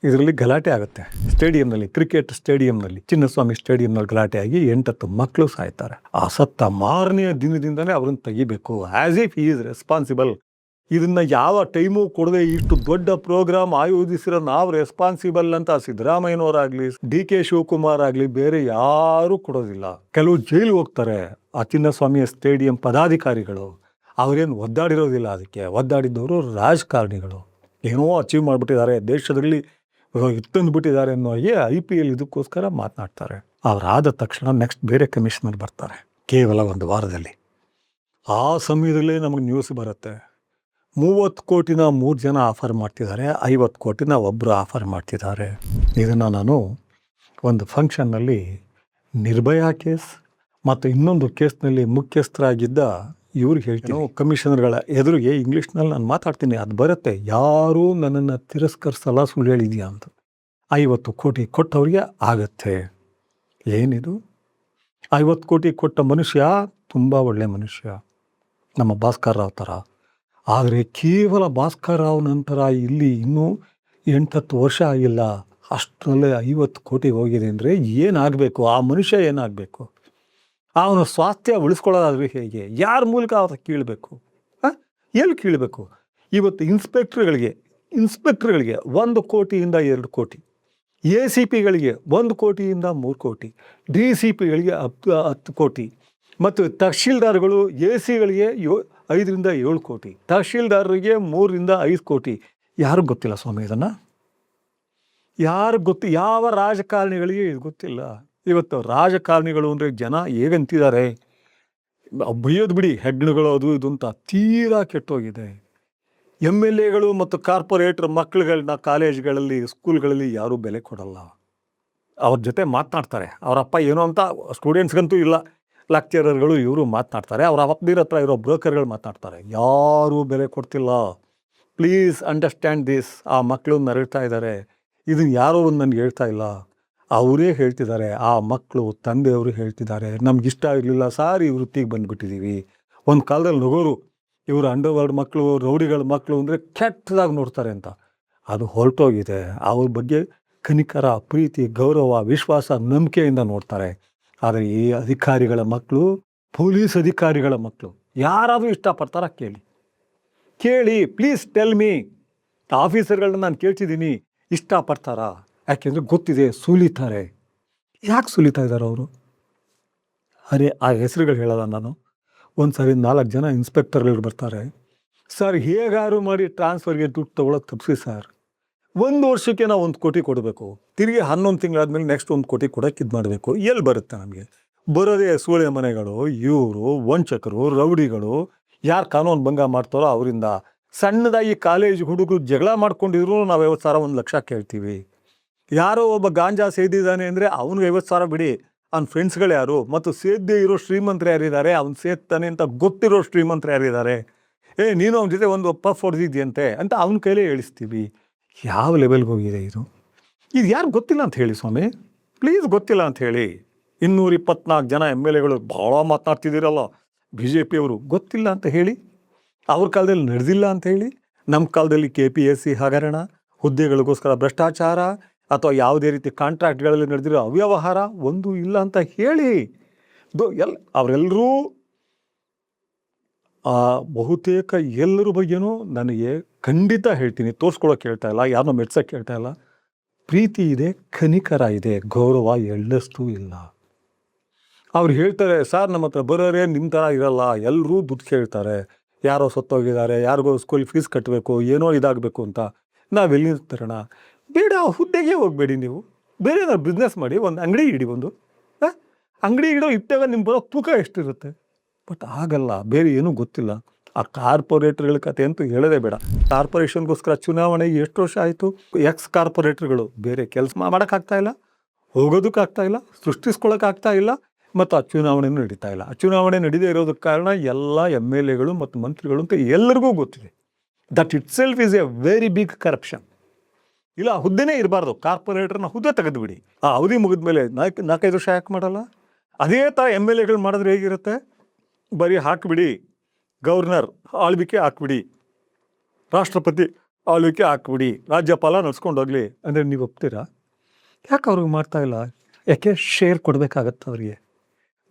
ಇದರಲ್ಲಿ ಗಲಾಟೆ ಆಗುತ್ತೆ ಸ್ಟೇಡಿಯಂನಲ್ಲಿ, ಕ್ರಿಕೆಟ್ ಸ್ಟೇಡಿಯಂನಲ್ಲಿ, ಚಿನ್ನಸ್ವಾಮಿ ಸ್ಟೇಡಿಯಂನಲ್ಲಿ ಗಲಾಟೆ ಆಗಿ 8-10 ಮಕ್ಕಳು ಸಾಯ್ತಾರೆ. ಆ ಸತ್ತ ಮಾರನೆಯ ದಿನದಿಂದನೇ ಅವ್ರನ್ನ ತೆಗಿಬೇಕು, as if he is responsible. ಇದನ್ನು ಯಾವ ಟೈಮು ಕೊಡದೆ ಇಷ್ಟು ದೊಡ್ಡ ಪ್ರೋಗ್ರಾಮ್ ಆಯೋಜಿಸಿರೋ ನಾವು ರೆಸ್ಪಾನ್ಸಿಬಲ್ ಅಂತ ಸಿದ್ದರಾಮಯ್ಯನವರಾಗಲಿ, DK ಶಿವಕುಮಾರ್ ಆಗಲಿ, ಬೇರೆ ಯಾರೂ ಕೊಡೋದಿಲ್ಲ. ಕೆಲವು ಜೈಲಿಗೆ ಹೋಗ್ತಾರೆ ಆ ಚಿನ್ನಸ್ವಾಮಿಯ ಸ್ಟೇಡಿಯಂ ಪದಾಧಿಕಾರಿಗಳು. ಅವರೇನು ಒದ್ದಾಡಿರೋದಿಲ್ಲ, ಅದಕ್ಕೆ ಒದ್ದಾಡಿದ್ದವರು ರಾಜಕಾರಣಿಗಳು. ಏನೋ ಅಚೀವ್ ಮಾಡಿಬಿಟ್ಟಿದ್ದಾರೆ, ದೇಶದಲ್ಲಿ ತಂದುಬಿಟ್ಟಿದ್ದಾರೆ ಅನ್ನೋ IPL ಇದಕ್ಕೋಸ್ಕರ ಮಾತನಾಡ್ತಾರೆ. ಅವರಾದ ತಕ್ಷಣ ನೆಕ್ಸ್ಟ್ ಬೇರೆ ಕಮಿಷನರ್ ಬರ್ತಾರೆ ಕೇವಲ 1 ವಾರದಲ್ಲಿ. ಆ ಸಮಯದಲ್ಲೇ ನಮಗೆ ನ್ಯೂಸ್ ಬರುತ್ತೆ, 30 ಕೋಟಿನ 3 ಜನ ಆಫರ್ ಮಾಡ್ತಿದ್ದಾರೆ, 50 ಕೋಟಿನ ಒಬ್ಬರು ಆಫರ್ ಮಾಡ್ತಿದ್ದಾರೆ. ಇದನ್ನು ನಾನು ಒಂದು ಫಂಕ್ಷನ್ನಲ್ಲಿ ನಿರ್ಭಯಾ ಕೇಸ್ ಮತ್ತು ಇನ್ನೊಂದು ಕೇಸ್ನಲ್ಲಿ ಮುಖ್ಯಸ್ಥರಾಗಿದ್ದ ಇವ್ರಿಗೆ ಹೇಳ್ತೀನಿ, ಕಮಿಷನರ್ಗಳ ಎದುರಿಗೆ ಇಂಗ್ಲೀಷ್ನಲ್ಲಿ ನಾನು ಮಾತಾಡ್ತೀನಿ, ಅದು ಬರುತ್ತೆ. ಯಾರೂ ನನ್ನನ್ನು ತಿರಸ್ಕರಿಸಲ್ಲ ಸುಳ್ಳು ಹೇಳಿದ್ಯಾ ಅಂತ. 50 ಕೋಟಿ ಕೊಟ್ಟವ್ರಿಗೆ ಆಗತ್ತೆ. ಏನಿದು 50 ಕೋಟಿ ಕೊಟ್ಟ ಮನುಷ್ಯ ತುಂಬ ಒಳ್ಳೆಯ ಮನುಷ್ಯ, ನಮ್ಮ ಭಾಸ್ಕರ್ ರಾವ್ ಥರ. ಆದರೆ ಕೇವಲ ಭಾಸ್ಕರ್ ರಾವ್ ನಂತರ ಇಲ್ಲಿ ಇನ್ನೂ 8-10 ವರ್ಷ ಆಗಿಲ್ಲ, ಅಷ್ಟರಲ್ಲೇ 50 ಕೋಟಿ ಹೋಗಿದೆ ಅಂದರೆ ಏನಾಗಬೇಕು? ಆ ಮನುಷ್ಯ ಏನಾಗಬೇಕು? ಅವನ ಸ್ವಾಸ್ಥ್ಯ ಉಳಿಸ್ಕೊಳ್ಳೋದಾದ್ರೆ ಹೇಗೆ? ಯಾರ ಮೂಲಕ ಅವತ್ತು ಕೀಳಬೇಕು? ಎಲ್ಲಿ ಕೀಳಬೇಕು? ಇವತ್ತು ಇನ್ಸ್ಪೆಕ್ಟರ್ಗಳಿಗೆ 1 ಕೋಟಿಯಿಂದ 2 ಕೋಟಿ, ACPಗಳಿಗೆ 1 ಕೋಟಿಯಿಂದ 3 ಕೋಟಿ, DCPಗಳಿಗೆ 10 ಕೋಟಿ, ಮತ್ತು ತಹಶೀಲ್ದಾರ್ಗಳು AC ಗಳಿಗೆ 5ರಿಂದ 7 ಕೋಟಿ, ತಹಶೀಲ್ದಾರರಿಗೆ 3ರಿಂದ 5 ಕೋಟಿ. ಯಾರಿಗೂ ಗೊತ್ತಿಲ್ಲ ಸ್ವಾಮಿ ಇದನ್ನು? ಯಾರಿಗೆ ಗೊತ್ತು? ಯಾವ ರಾಜಕಾರಣಿಗಳಿಗೆ ಇದು ಗೊತ್ತಿಲ್ಲ? ಇವತ್ತು ರಾಜಕಾರಣಿಗಳು ಅಂದರೆ ಜನ ಹೇಗಂತಿದ್ದಾರೆ, ಬೈಯೋದು ಬಿಡಿ, ಹೆಗ್ಣಗಳು ಅದು ಇದು ಅಂತ ತೀರಾ ಕೆಟ್ಟೋಗಿದೆ. MLAಗಳು ಮತ್ತು ಕಾರ್ಪೊರೇಟರ್ ಮಕ್ಕಳುಗಳನ್ನ ಕಾಲೇಜ್ಗಳಲ್ಲಿ ಸ್ಕೂಲ್ಗಳಲ್ಲಿ ಯಾರೂ ಬೆಲೆ ಕೊಡಲ್ಲ. ಅವ್ರ ಜೊತೆ ಮಾತನಾಡ್ತಾರೆ, ಅವರಪ್ಪ ಏನೋ ಅಂತ ಸ್ಟೂಡೆಂಟ್ಸ್ಗಂತೂ ಇಲ್ಲ, ಲೆಕ್ಚರರ್ಗಳು ಇವರು ಮಾತನಾಡ್ತಾರೆ, ಅವ್ರ ಅಪ್ಪದಿರ ಹತ್ರ ಇರೋ ಬ್ರೋಕರ್ಗಳು ಮಾತನಾಡ್ತಾರೆ. ಯಾರೂ ಬೆಲೆ ಕೊಡ್ತಿಲ್ಲ. Please understand this. ಆ ಮಕ್ಕಳು ನರಳ್ತಾ ಇದ್ದಾರೆ. ಇದನ್ನು ಯಾರೋ ಒಂದು ನನಗೆ ಹೇಳ್ತಾ ಇಲ್ಲ, ಅವರೇ ಹೇಳ್ತಿದ್ದಾರೆ. ಆ ಮಕ್ಕಳು ತಂದೆಯವರು ಹೇಳ್ತಿದ್ದಾರೆ, ನಮಗಿಷ್ಟ ಇರಲಿಲ್ಲ ಸಾರ್, ಈ ವೃತ್ತಿಗೆ ಬಂದುಬಿಟ್ಟಿದ್ದೀವಿ. ಒಂದು ಕಾಲದಲ್ಲಿ ನಗೋರು, ಇವರು ಅಂಡರ್ವರ್ಲ್ಡ್ ಮಕ್ಕಳು, ರೌಡಿಗಳ ಮಕ್ಕಳು ಅಂದರೆ ಕೆಟ್ಟದಾಗಿ ನೋಡ್ತಾರೆ ಅಂತ. ಅದು ಹೊರಟೋಗಿದೆ. ಅವ್ರ ಬಗ್ಗೆ ಕನಿಕರ, ಪ್ರೀತಿ, ಗೌರವ, ವಿಶ್ವಾಸ, ನಂಬಿಕೆಯಿಂದ ನೋಡ್ತಾರೆ. ಆದರೆ ಈ ಅಧಿಕಾರಿಗಳ ಮಕ್ಕಳು, ಪೊಲೀಸ್ ಅಧಿಕಾರಿಗಳ ಮಕ್ಕಳು ಯಾರಾದರೂ ಇಷ್ಟಪಡ್ತಾರ? ಕೇಳಿ ಪ್ಲೀಸ್ ಟೆಲ್ ಮೀ. ಆಫೀಸರ್ಗಳನ್ನ ನಾನು ಕೇಳ್ತಿದ್ದೀನಿ, ಇಷ್ಟಪಡ್ತಾರಾ? ಯಾಕೆಂದರೆ ಗೊತ್ತಿದೆ ಸುಲಿತಾರೆ. ಯಾಕೆ ಸುಲಿತಾ ಇದ್ದಾರೆ ಅವರು? ಅರೆ ಆ ಹೆಸರುಗಳು ಹೇಳಲ್ಲ ನಾನು. ಒಂದು ಸಾರಿ 4 ಜನ ಇನ್ಸ್ಪೆಕ್ಟರ್ಗಳು ಬರ್ತಾರೆ, ಸರ್ ಹೇಗಾರು ಮಾಡಿ ಟ್ರಾನ್ಸ್ಫರ್ಗೆ ದುಡ್ಡು ತೊಗೊಳೋದು ತಪ್ಪಿಸಿ ಸರ್, 1 ವರ್ಷಕ್ಕೆ ನಾವು 1 ಕೋಟಿ ಕೊಡಬೇಕು, ತಿರುಗಿ 11 ತಿಂಗಳಾದ್ಮೇಲೆ ನೆಕ್ಸ್ಟ್ 1 ಕೋಟಿ ಕೊಡೋಕ್ಕೆ ಇದು ಮಾಡಬೇಕು. ಎಲ್ಲಿ ಬರುತ್ತೆ ನಮಗೆ? ಬರೋದೇ ಸೂಳೆ ಮನೆಗಳು, ಇವರು ವಂಚಕರು, ರೌಡಿಗಳು, ಯಾರು ಕಾನೂನು ಭಂಗ ಮಾಡ್ತಾರೋ ಅವರಿಂದ. ಸಣ್ಣದಾಗಿ ಕಾಲೇಜ್ ಹುಡುಗರು ಜಗಳ ಮಾಡ್ಕೊಂಡಿದ್ರು ನಾವು 50,000 1 ಲಕ್ಷ ಕೇಳ್ತೀವಿ. ಯಾರೋ ಒಬ್ಬ ಗಾಂಜಾ ಸೇದಿದ್ದಾನೆ ಅಂದರೆ ಅವ್ನಿಗೆ 50,000 ಬಿಡಿ, ಅವ್ನ ಫ್ರೆಂಡ್ಸ್ಗಳು ಯಾರು, ಮತ್ತು ಸೇದ್ದೇ ಇರೋ ಶ್ರೀಮಂತರು ಯಾರಿದ್ದಾರೆ, ಅವ್ನು ಸೇದ್ತಾನೆ ಅಂತ ಗೊತ್ತಿರೋ ಶ್ರೀಮಂತರು ಯಾರಿದ್ದಾರೆ, ನೀನು ಅವನ ಜೊತೆ ಒಂದು ಪಫ್ ಹೊಡೆದಿದ್ಯಂತೆ ಅಂತ ಅವನ ಕೈಲೇ ಹೇಳಿಸ್ತೀವಿ. ಯಾವ ಲೆವೆಲ್ಗೆ ಹೋಗಿದೆ ಇದು? ಇದು ಯಾರು ಗೊತ್ತಿಲ್ಲ ಅಂತ ಹೇಳಿ ಸ್ವಾಮಿ, ಪ್ಲೀಸ್ ಗೊತ್ತಿಲ್ಲ ಅಂತ ಹೇಳಿ. 224 ಜನ MLAಗಳು ಭಾಳ ಮಾತನಾಡ್ತಿದ್ದೀರಲ್ಲ BJP ಅವರು, ಗೊತ್ತಿಲ್ಲ ಅಂತ ಹೇಳಿ. ಅವ್ರ ಕಾಲದಲ್ಲಿ ನಡೆದಿಲ್ಲ ಅಂತ ಹೇಳಿ. ನಮ್ಮ ಕಾಲದಲ್ಲಿ KPSC ಹಗರಣ, ಹುದ್ದೆಗಳಿಗೋಸ್ಕರ ಭ್ರಷ್ಟಾಚಾರ, ಅಥವಾ ಯಾವುದೇ ರೀತಿ ಕಾಂಟ್ರಾಕ್ಟ್ಗಳಲ್ಲಿ ನಡೆದಿರೋ ಅವ್ಯವಹಾರ ಒಂದು ಇಲ್ಲ ಅಂತ ಹೇಳಿ. ಅವರೆಲ್ಲರೂ ಬಹುತೇಕ ಎಲ್ಲರ ಬಗ್ಗೆನೂ ನನಗೆ ಖಂಡಿತ ಹೇಳ್ತೀನಿ, ತೋರಿಸ್ಕೊಳಕ್ಕೆ ಹೇಳ್ತಾ ಇಲ್ಲ, ಯಾರನ್ನೋ ಮೆಟ್ಸೋಕ್ಕೆ ಹೇಳ್ತಾ ಇಲ್ಲ. ಪ್ರೀತಿ ಇದೆ, ಕನಿಕರ ಇದೆ, ಗೌರವ ಎಳ್ಳಷ್ಟು ಇಲ್ಲ. ಅವ್ರು ಹೇಳ್ತಾರೆ, ಸರ್ ನಮ್ಮ ಹತ್ರ ಬರೋರೇ ನಿಮ್ಮ ಥರ ಇರಲ್ಲ, ಎಲ್ಲರೂ ದುಡ್ಡು ಕೇಳ್ತಾರೆ, ಯಾರೋ ಸತ್ತೋಗಿದ್ದಾರೆ, ಯಾರಿಗೋ ಸ್ಕೂಲ್ ಫೀಸ್ ಕಟ್ಟಬೇಕು, ಏನೋ ಇದಾಗಬೇಕು ಅಂತ. ನಾವೆಲ್ಲಿ ತರೋಣ? ಬೇಡ, ಹುದ್ದೆಗೆ ಹೋಗಬೇಡಿ, ನೀವು ಬೇರೆ ಏನಾದ್ರು ಬಿಸ್ನೆಸ್ ಮಾಡಿ, ಒಂದು ಅಂಗಡಿ ಇಡಿ. ಒಂದು ಅಂಗಡಿ ಇಟ್ಟಾಗ ನಿಮ್ಮ ಬರೋ ತೂಕ ಎಷ್ಟಿರುತ್ತೆ? ಬಟ್ ಆಗಲ್ಲ, ಬೇರೆ ಏನೂ ಗೊತ್ತಿಲ್ಲ. ಆ ಕಾರ್ಪೊರೇಟರ್ಗಳ ಕತೆ ಅಂತೂ ಹೇಳೋದೇ ಬೇಡ. ಕಾರ್ಪೊರೇಷನ್ಗೋಸ್ಕರ ಚುನಾವಣೆಗೆ ಎಷ್ಟು ವರ್ಷ ಆಯಿತು? ಎಕ್ಸ್ ಕಾರ್ಪೊರೇಟರ್ಗಳು ಬೇರೆ ಕೆಲಸ ಮಾಡೋಕ್ಕಾಗ್ತಾ ಇಲ್ಲ, ಹೋಗೋದಕ್ಕಾಗ್ತಾ ಇಲ್ಲ, ಸೃಷ್ಟಿಸ್ಕೊಳ್ಳೋಕ್ಕಾಗ್ತಾ ಇಲ್ಲ, ಮತ್ತು ಆ ಚುನಾವಣೆನೂ ನಡೀತಾ ಇಲ್ಲ. ಆ ಚುನಾವಣೆ ನಡೀದೇ ಇರೋದಕ್ಕೆ ಕಾರಣ ಎಲ್ಲ MLAಗಳು ಮತ್ತು ಮಂತ್ರಿಗಳು ಅಂತ ಎಲ್ಲರಿಗೂ ಗೊತ್ತಿದೆ. That itself is a very big corruption. ಇಲ್ಲ, ಹುದ್ದೆನೇ ಇರಬಾರ್ದು, ಕಾರ್ಪೊರೇಟರ್ನ ಹುದ್ದೆ ತೆಗೆದುಬಿಡಿ. ಆ ಅವಧಿ ಮುಗಿದ ಮೇಲೆ 4-5 ವರ್ಷ ಯಾಕೆ ಮಾಡಲ್ಲ? ಅದೇ ಥರ MLAಗಳು ಮಾಡಿದ್ರೆ ಹೇಗಿರುತ್ತೆ? ಬರೀ ಹಾಕಿಬಿಡಿ, ಗವರ್ನರ್ ಆಳ್ವಿಕೆ ಹಾಕ್ಬಿಡಿ, ರಾಷ್ಟ್ರಪತಿ ಆಳ್ವಿಕೆ ಹಾಕ್ಬಿಡಿ, ರಾಜ್ಯಪಾಲ ನಡ್ಸ್ಕೊಂಡು ಹೋಗಲಿ ಅಂದರೆ ನೀವು ಒಪ್ತೀರಾ? ಯಾಕೆ ಅವ್ರಿಗೆ ಮಾಡ್ತಾ ಇಲ್ಲ? ಯಾಕೆ? ಶೇರ್ ಕೊಡಬೇಕಾಗತ್ತೆ ಅವರಿಗೆ.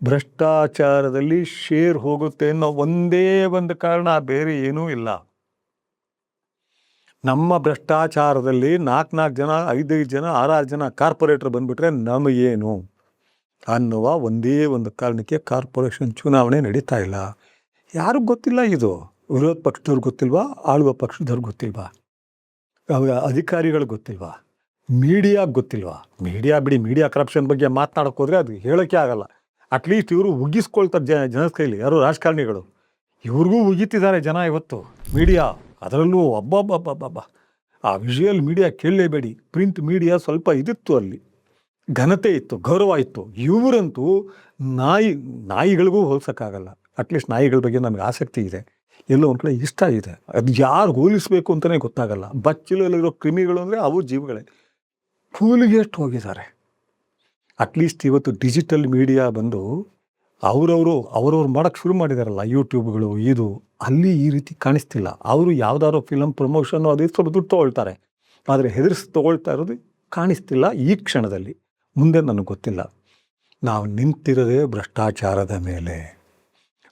ಭ್ರಷ್ಟಾಚಾರದಲ್ಲಿ ಶೇರ್ ಹೋಗುತ್ತೆ ಅನ್ನೋ ಒಂದೇ ಒಂದು ಕಾರಣ, ಬೇರೆ ಏನೂ ಇಲ್ಲ. ನಮ್ಮ ಭ್ರಷ್ಟಾಚಾರದಲ್ಲಿ 4 ಜನ, 5 ಜನ, 6 ಜನ ಕಾರ್ಪೊರೇಟರ್ ಬಂದುಬಿಟ್ರೆ ನಮಗೇನು ಅನ್ನುವ ಒಂದೇ ಒಂದು ಕಾರಣಕ್ಕೆ ಕಾರ್ಪೊರೇಷನ್ ಚುನಾವಣೆ ನಡೀತಾ ಇಲ್ಲ. ಯಾರಿಗೂ ಗೊತ್ತಿಲ್ಲ ಇದು. ವಿರೋಧ ಪಕ್ಷದವ್ರಿಗೆ ಗೊತ್ತಿಲ್ವಾ? ಆಳುವ ಪಕ್ಷದವ್ರಿಗೆ ಗೊತ್ತಿಲ್ವಾ? ಅಧಿಕಾರಿಗಳಿಗೆ ಗೊತ್ತಿಲ್ವಾ? ಮೀಡಿಯಾಗೆ ಗೊತ್ತಿಲ್ವಾ? ಮೀಡಿಯಾ ಬಿಡಿ, ಮೀಡಿಯಾ ಕರಪ್ಷನ್ ಬಗ್ಗೆ ಮಾತನಾಡೋಕೆ ಹೋದರೆ ಅದು ಹೇಳೋಕ್ಕೆ ಆಗಲ್ಲ. ಅಟ್ಲೀಸ್ಟ್ ಇವರು ಉಗ್ಗಿಸ್ಕೊಳ್ತಾರೆ ಜನದ ಕೈಲಿ, ಯಾರು ರಾಜಕಾರಣಿಗಳು. ಇವ್ರಿಗೂ ಉಗಿತಿದ್ದಾರೆ ಜನ ಇವತ್ತು. ಮೀಡಿಯಾ ಅದರಲ್ಲೂ ಅಬ್ಬಬ್ಬಬ್ಬಬ್ಬ, ಆ ವಿಜುವಲ್ ಮೀಡಿಯಾ ಕೇಳಲೇಬೇಡಿ. ಪ್ರಿಂಟ್ ಮೀಡಿಯಾ ಸ್ವಲ್ಪ ಇದಿತ್ತು, ಅಲ್ಲಿ ಘನತೆ ಇತ್ತು, ಗೌರವ ಇತ್ತು. ಇವರಂತೂ ನಾಯಿಗಳಿಗೂ ಹೋಲ್ಸೋಕ್ಕಾಗಲ್ಲ. ಅಟ್ಲೀಸ್ಟ್ ನಾಯಿಗಳ ಬಗ್ಗೆ ನಮಗೆ ಆಸಕ್ತಿ ಇದೆ, ಎಲ್ಲೋ ಒಂದು ಕಡೆ ಇಷ್ಟ ಇದೆ. ಅದು ಯಾರು ಹೋಲಿಸ್ಬೇಕು ಅಂತಲೇ ಗೊತ್ತಾಗಲ್ಲ. ಬಚ್ಚಲಲ್ಲಿರೋ ಕ್ರಿಮಿಗಳು ಅಂದರೆ ಅವು ಜೀವಗಳೇ. ಕೂಲಿಗೆ ಎಷ್ಟು ಹೋಗಿದ್ದಾರೆ. ಅಟ್ಲೀಸ್ಟ್ ಇವತ್ತು ಡಿಜಿಟಲ್ ಮೀಡಿಯಾ ಬಂದು ಅವ್ರವ್ರು ಮಾಡೋಕ್ಕೆ ಶುರು ಮಾಡಿದಾರಲ್ಲ, ಯೂಟ್ಯೂಬ್ಗಳು, ಇದು ಅಲ್ಲಿ ಈ ರೀತಿ ಕಾಣಿಸ್ತಿಲ್ಲ. ಅವರು ಯಾವುದಾದ್ರು ಫಿಲಮ್ ಪ್ರಮೋಷನ್ನು ಅದು ಸ್ವಲ್ಪ ದುಡ್ಡು ತೊಗೊಳ್ತಾರೆ, ಆದರೆ ಹೆದರಿಸಿ ತೊಗೊಳ್ತಾ ಇರೋದು ಕಾಣಿಸ್ತಿಲ್ಲ ಈ ಕ್ಷಣದಲ್ಲಿ. ಮುಂದೆ ನನಗೆ ಗೊತ್ತಿಲ್ಲ. ನಾವು ನಿಂತಿರೋದೇ ಭ್ರಷ್ಟಾಚಾರದ ಮೇಲೆ,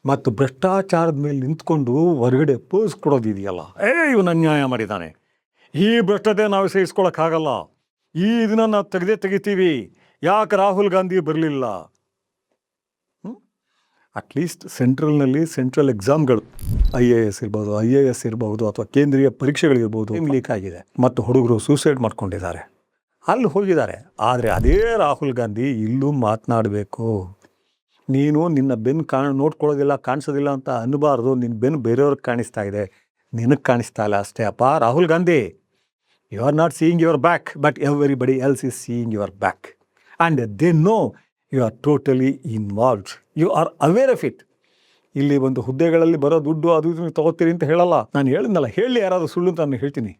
ಮತ್ತು ಭ್ರಷ್ಟಾಚಾರದ ಮೇಲೆ ನಿಂತ್ಕೊಂಡು ಹೊರಗಡೆ ಪೋಸ್ ಕೊಡೋದಿದೆಯಲ್ಲ, ಇವನು ಅನ್ಯಾಯ ಮಾಡಿದ್ದಾನೆ, ಈ ಭ್ರಷ್ಟತೆ ನಾವು ಸಹಿಸ್ಕೊಳಕ್ಕಾಗಲ್ಲ, ಈ ಇದನ್ನ ನಾವು ತೆಗಿತೀವಿ, ಯಾಕೆ ರಾಹುಲ್ ಗಾಂಧಿ ಬರಲಿಲ್ಲ. ಅಟ್ಲೀಸ್ಟ್ ಸೆಂಟ್ರಲ್ ಎಕ್ಸಾಮ್ಗಳು IAS ಇರ್ಬೋದು ಅಥವಾ ಕೇಂದ್ರೀಯ ಪರೀಕ್ಷೆಗಳಿರ್ಬೋದು ಲೀಕ್ ಆಗಿದೆ, ಮತ್ತು ಹುಡುಗರು ಸೂಸೈಡ್ ಮಾಡ್ಕೊಂಡಿದ್ದಾರೆ, ಅಲ್ಲಿ ಹೋಗಿದ್ದಾರೆ. ಆದರೆ ಅದೇ ರಾಹುಲ್ ಗಾಂಧಿ ಇಲ್ಲೂ ಮಾತನಾಡಬೇಕು. ನೀನು ನಿನ್ನ ಬೆನ್ನು ನೋಡ್ಕೊಳ್ಳೋದಿಲ್ಲ, ಕಾಣಿಸೋದಿಲ್ಲ ಅಂತ ಅನ್ನಬಾರ್ದು. ನಿನ್ನ ಬೆನ್ನು ಬೇರೆಯವ್ರಿಗೆ ಕಾಣಿಸ್ತಾ ಇದೆ, ನಿನಗೆ ಕಾಣಿಸ್ತಾ ಇಲ್ಲ ಅಷ್ಟೇ ಅಪ್ಪ. Rahul Gandhi, you are not seeing your back, but everybody else is seeing your back, and they know you are totally involved, you are aware of it. ಇಲ್ಲಿ ಒಂದು ಹುದ್ದೆಗಳಲ್ಲಿ ಬರೋ ದುಡ್ಡು ಅದು ಇದು ತೊಗೋತೀರಿ ಅಂತ ಹೇಳಲ್ಲ. ನಾನು ಹೇಳಿದ್ನಲ್ಲ, ಹೇಳಿ ಯಾರಾದರೂ ಸುಳ್ಳು ಅಂತ ನಾನು ಹೇಳ್ತೀನಿ.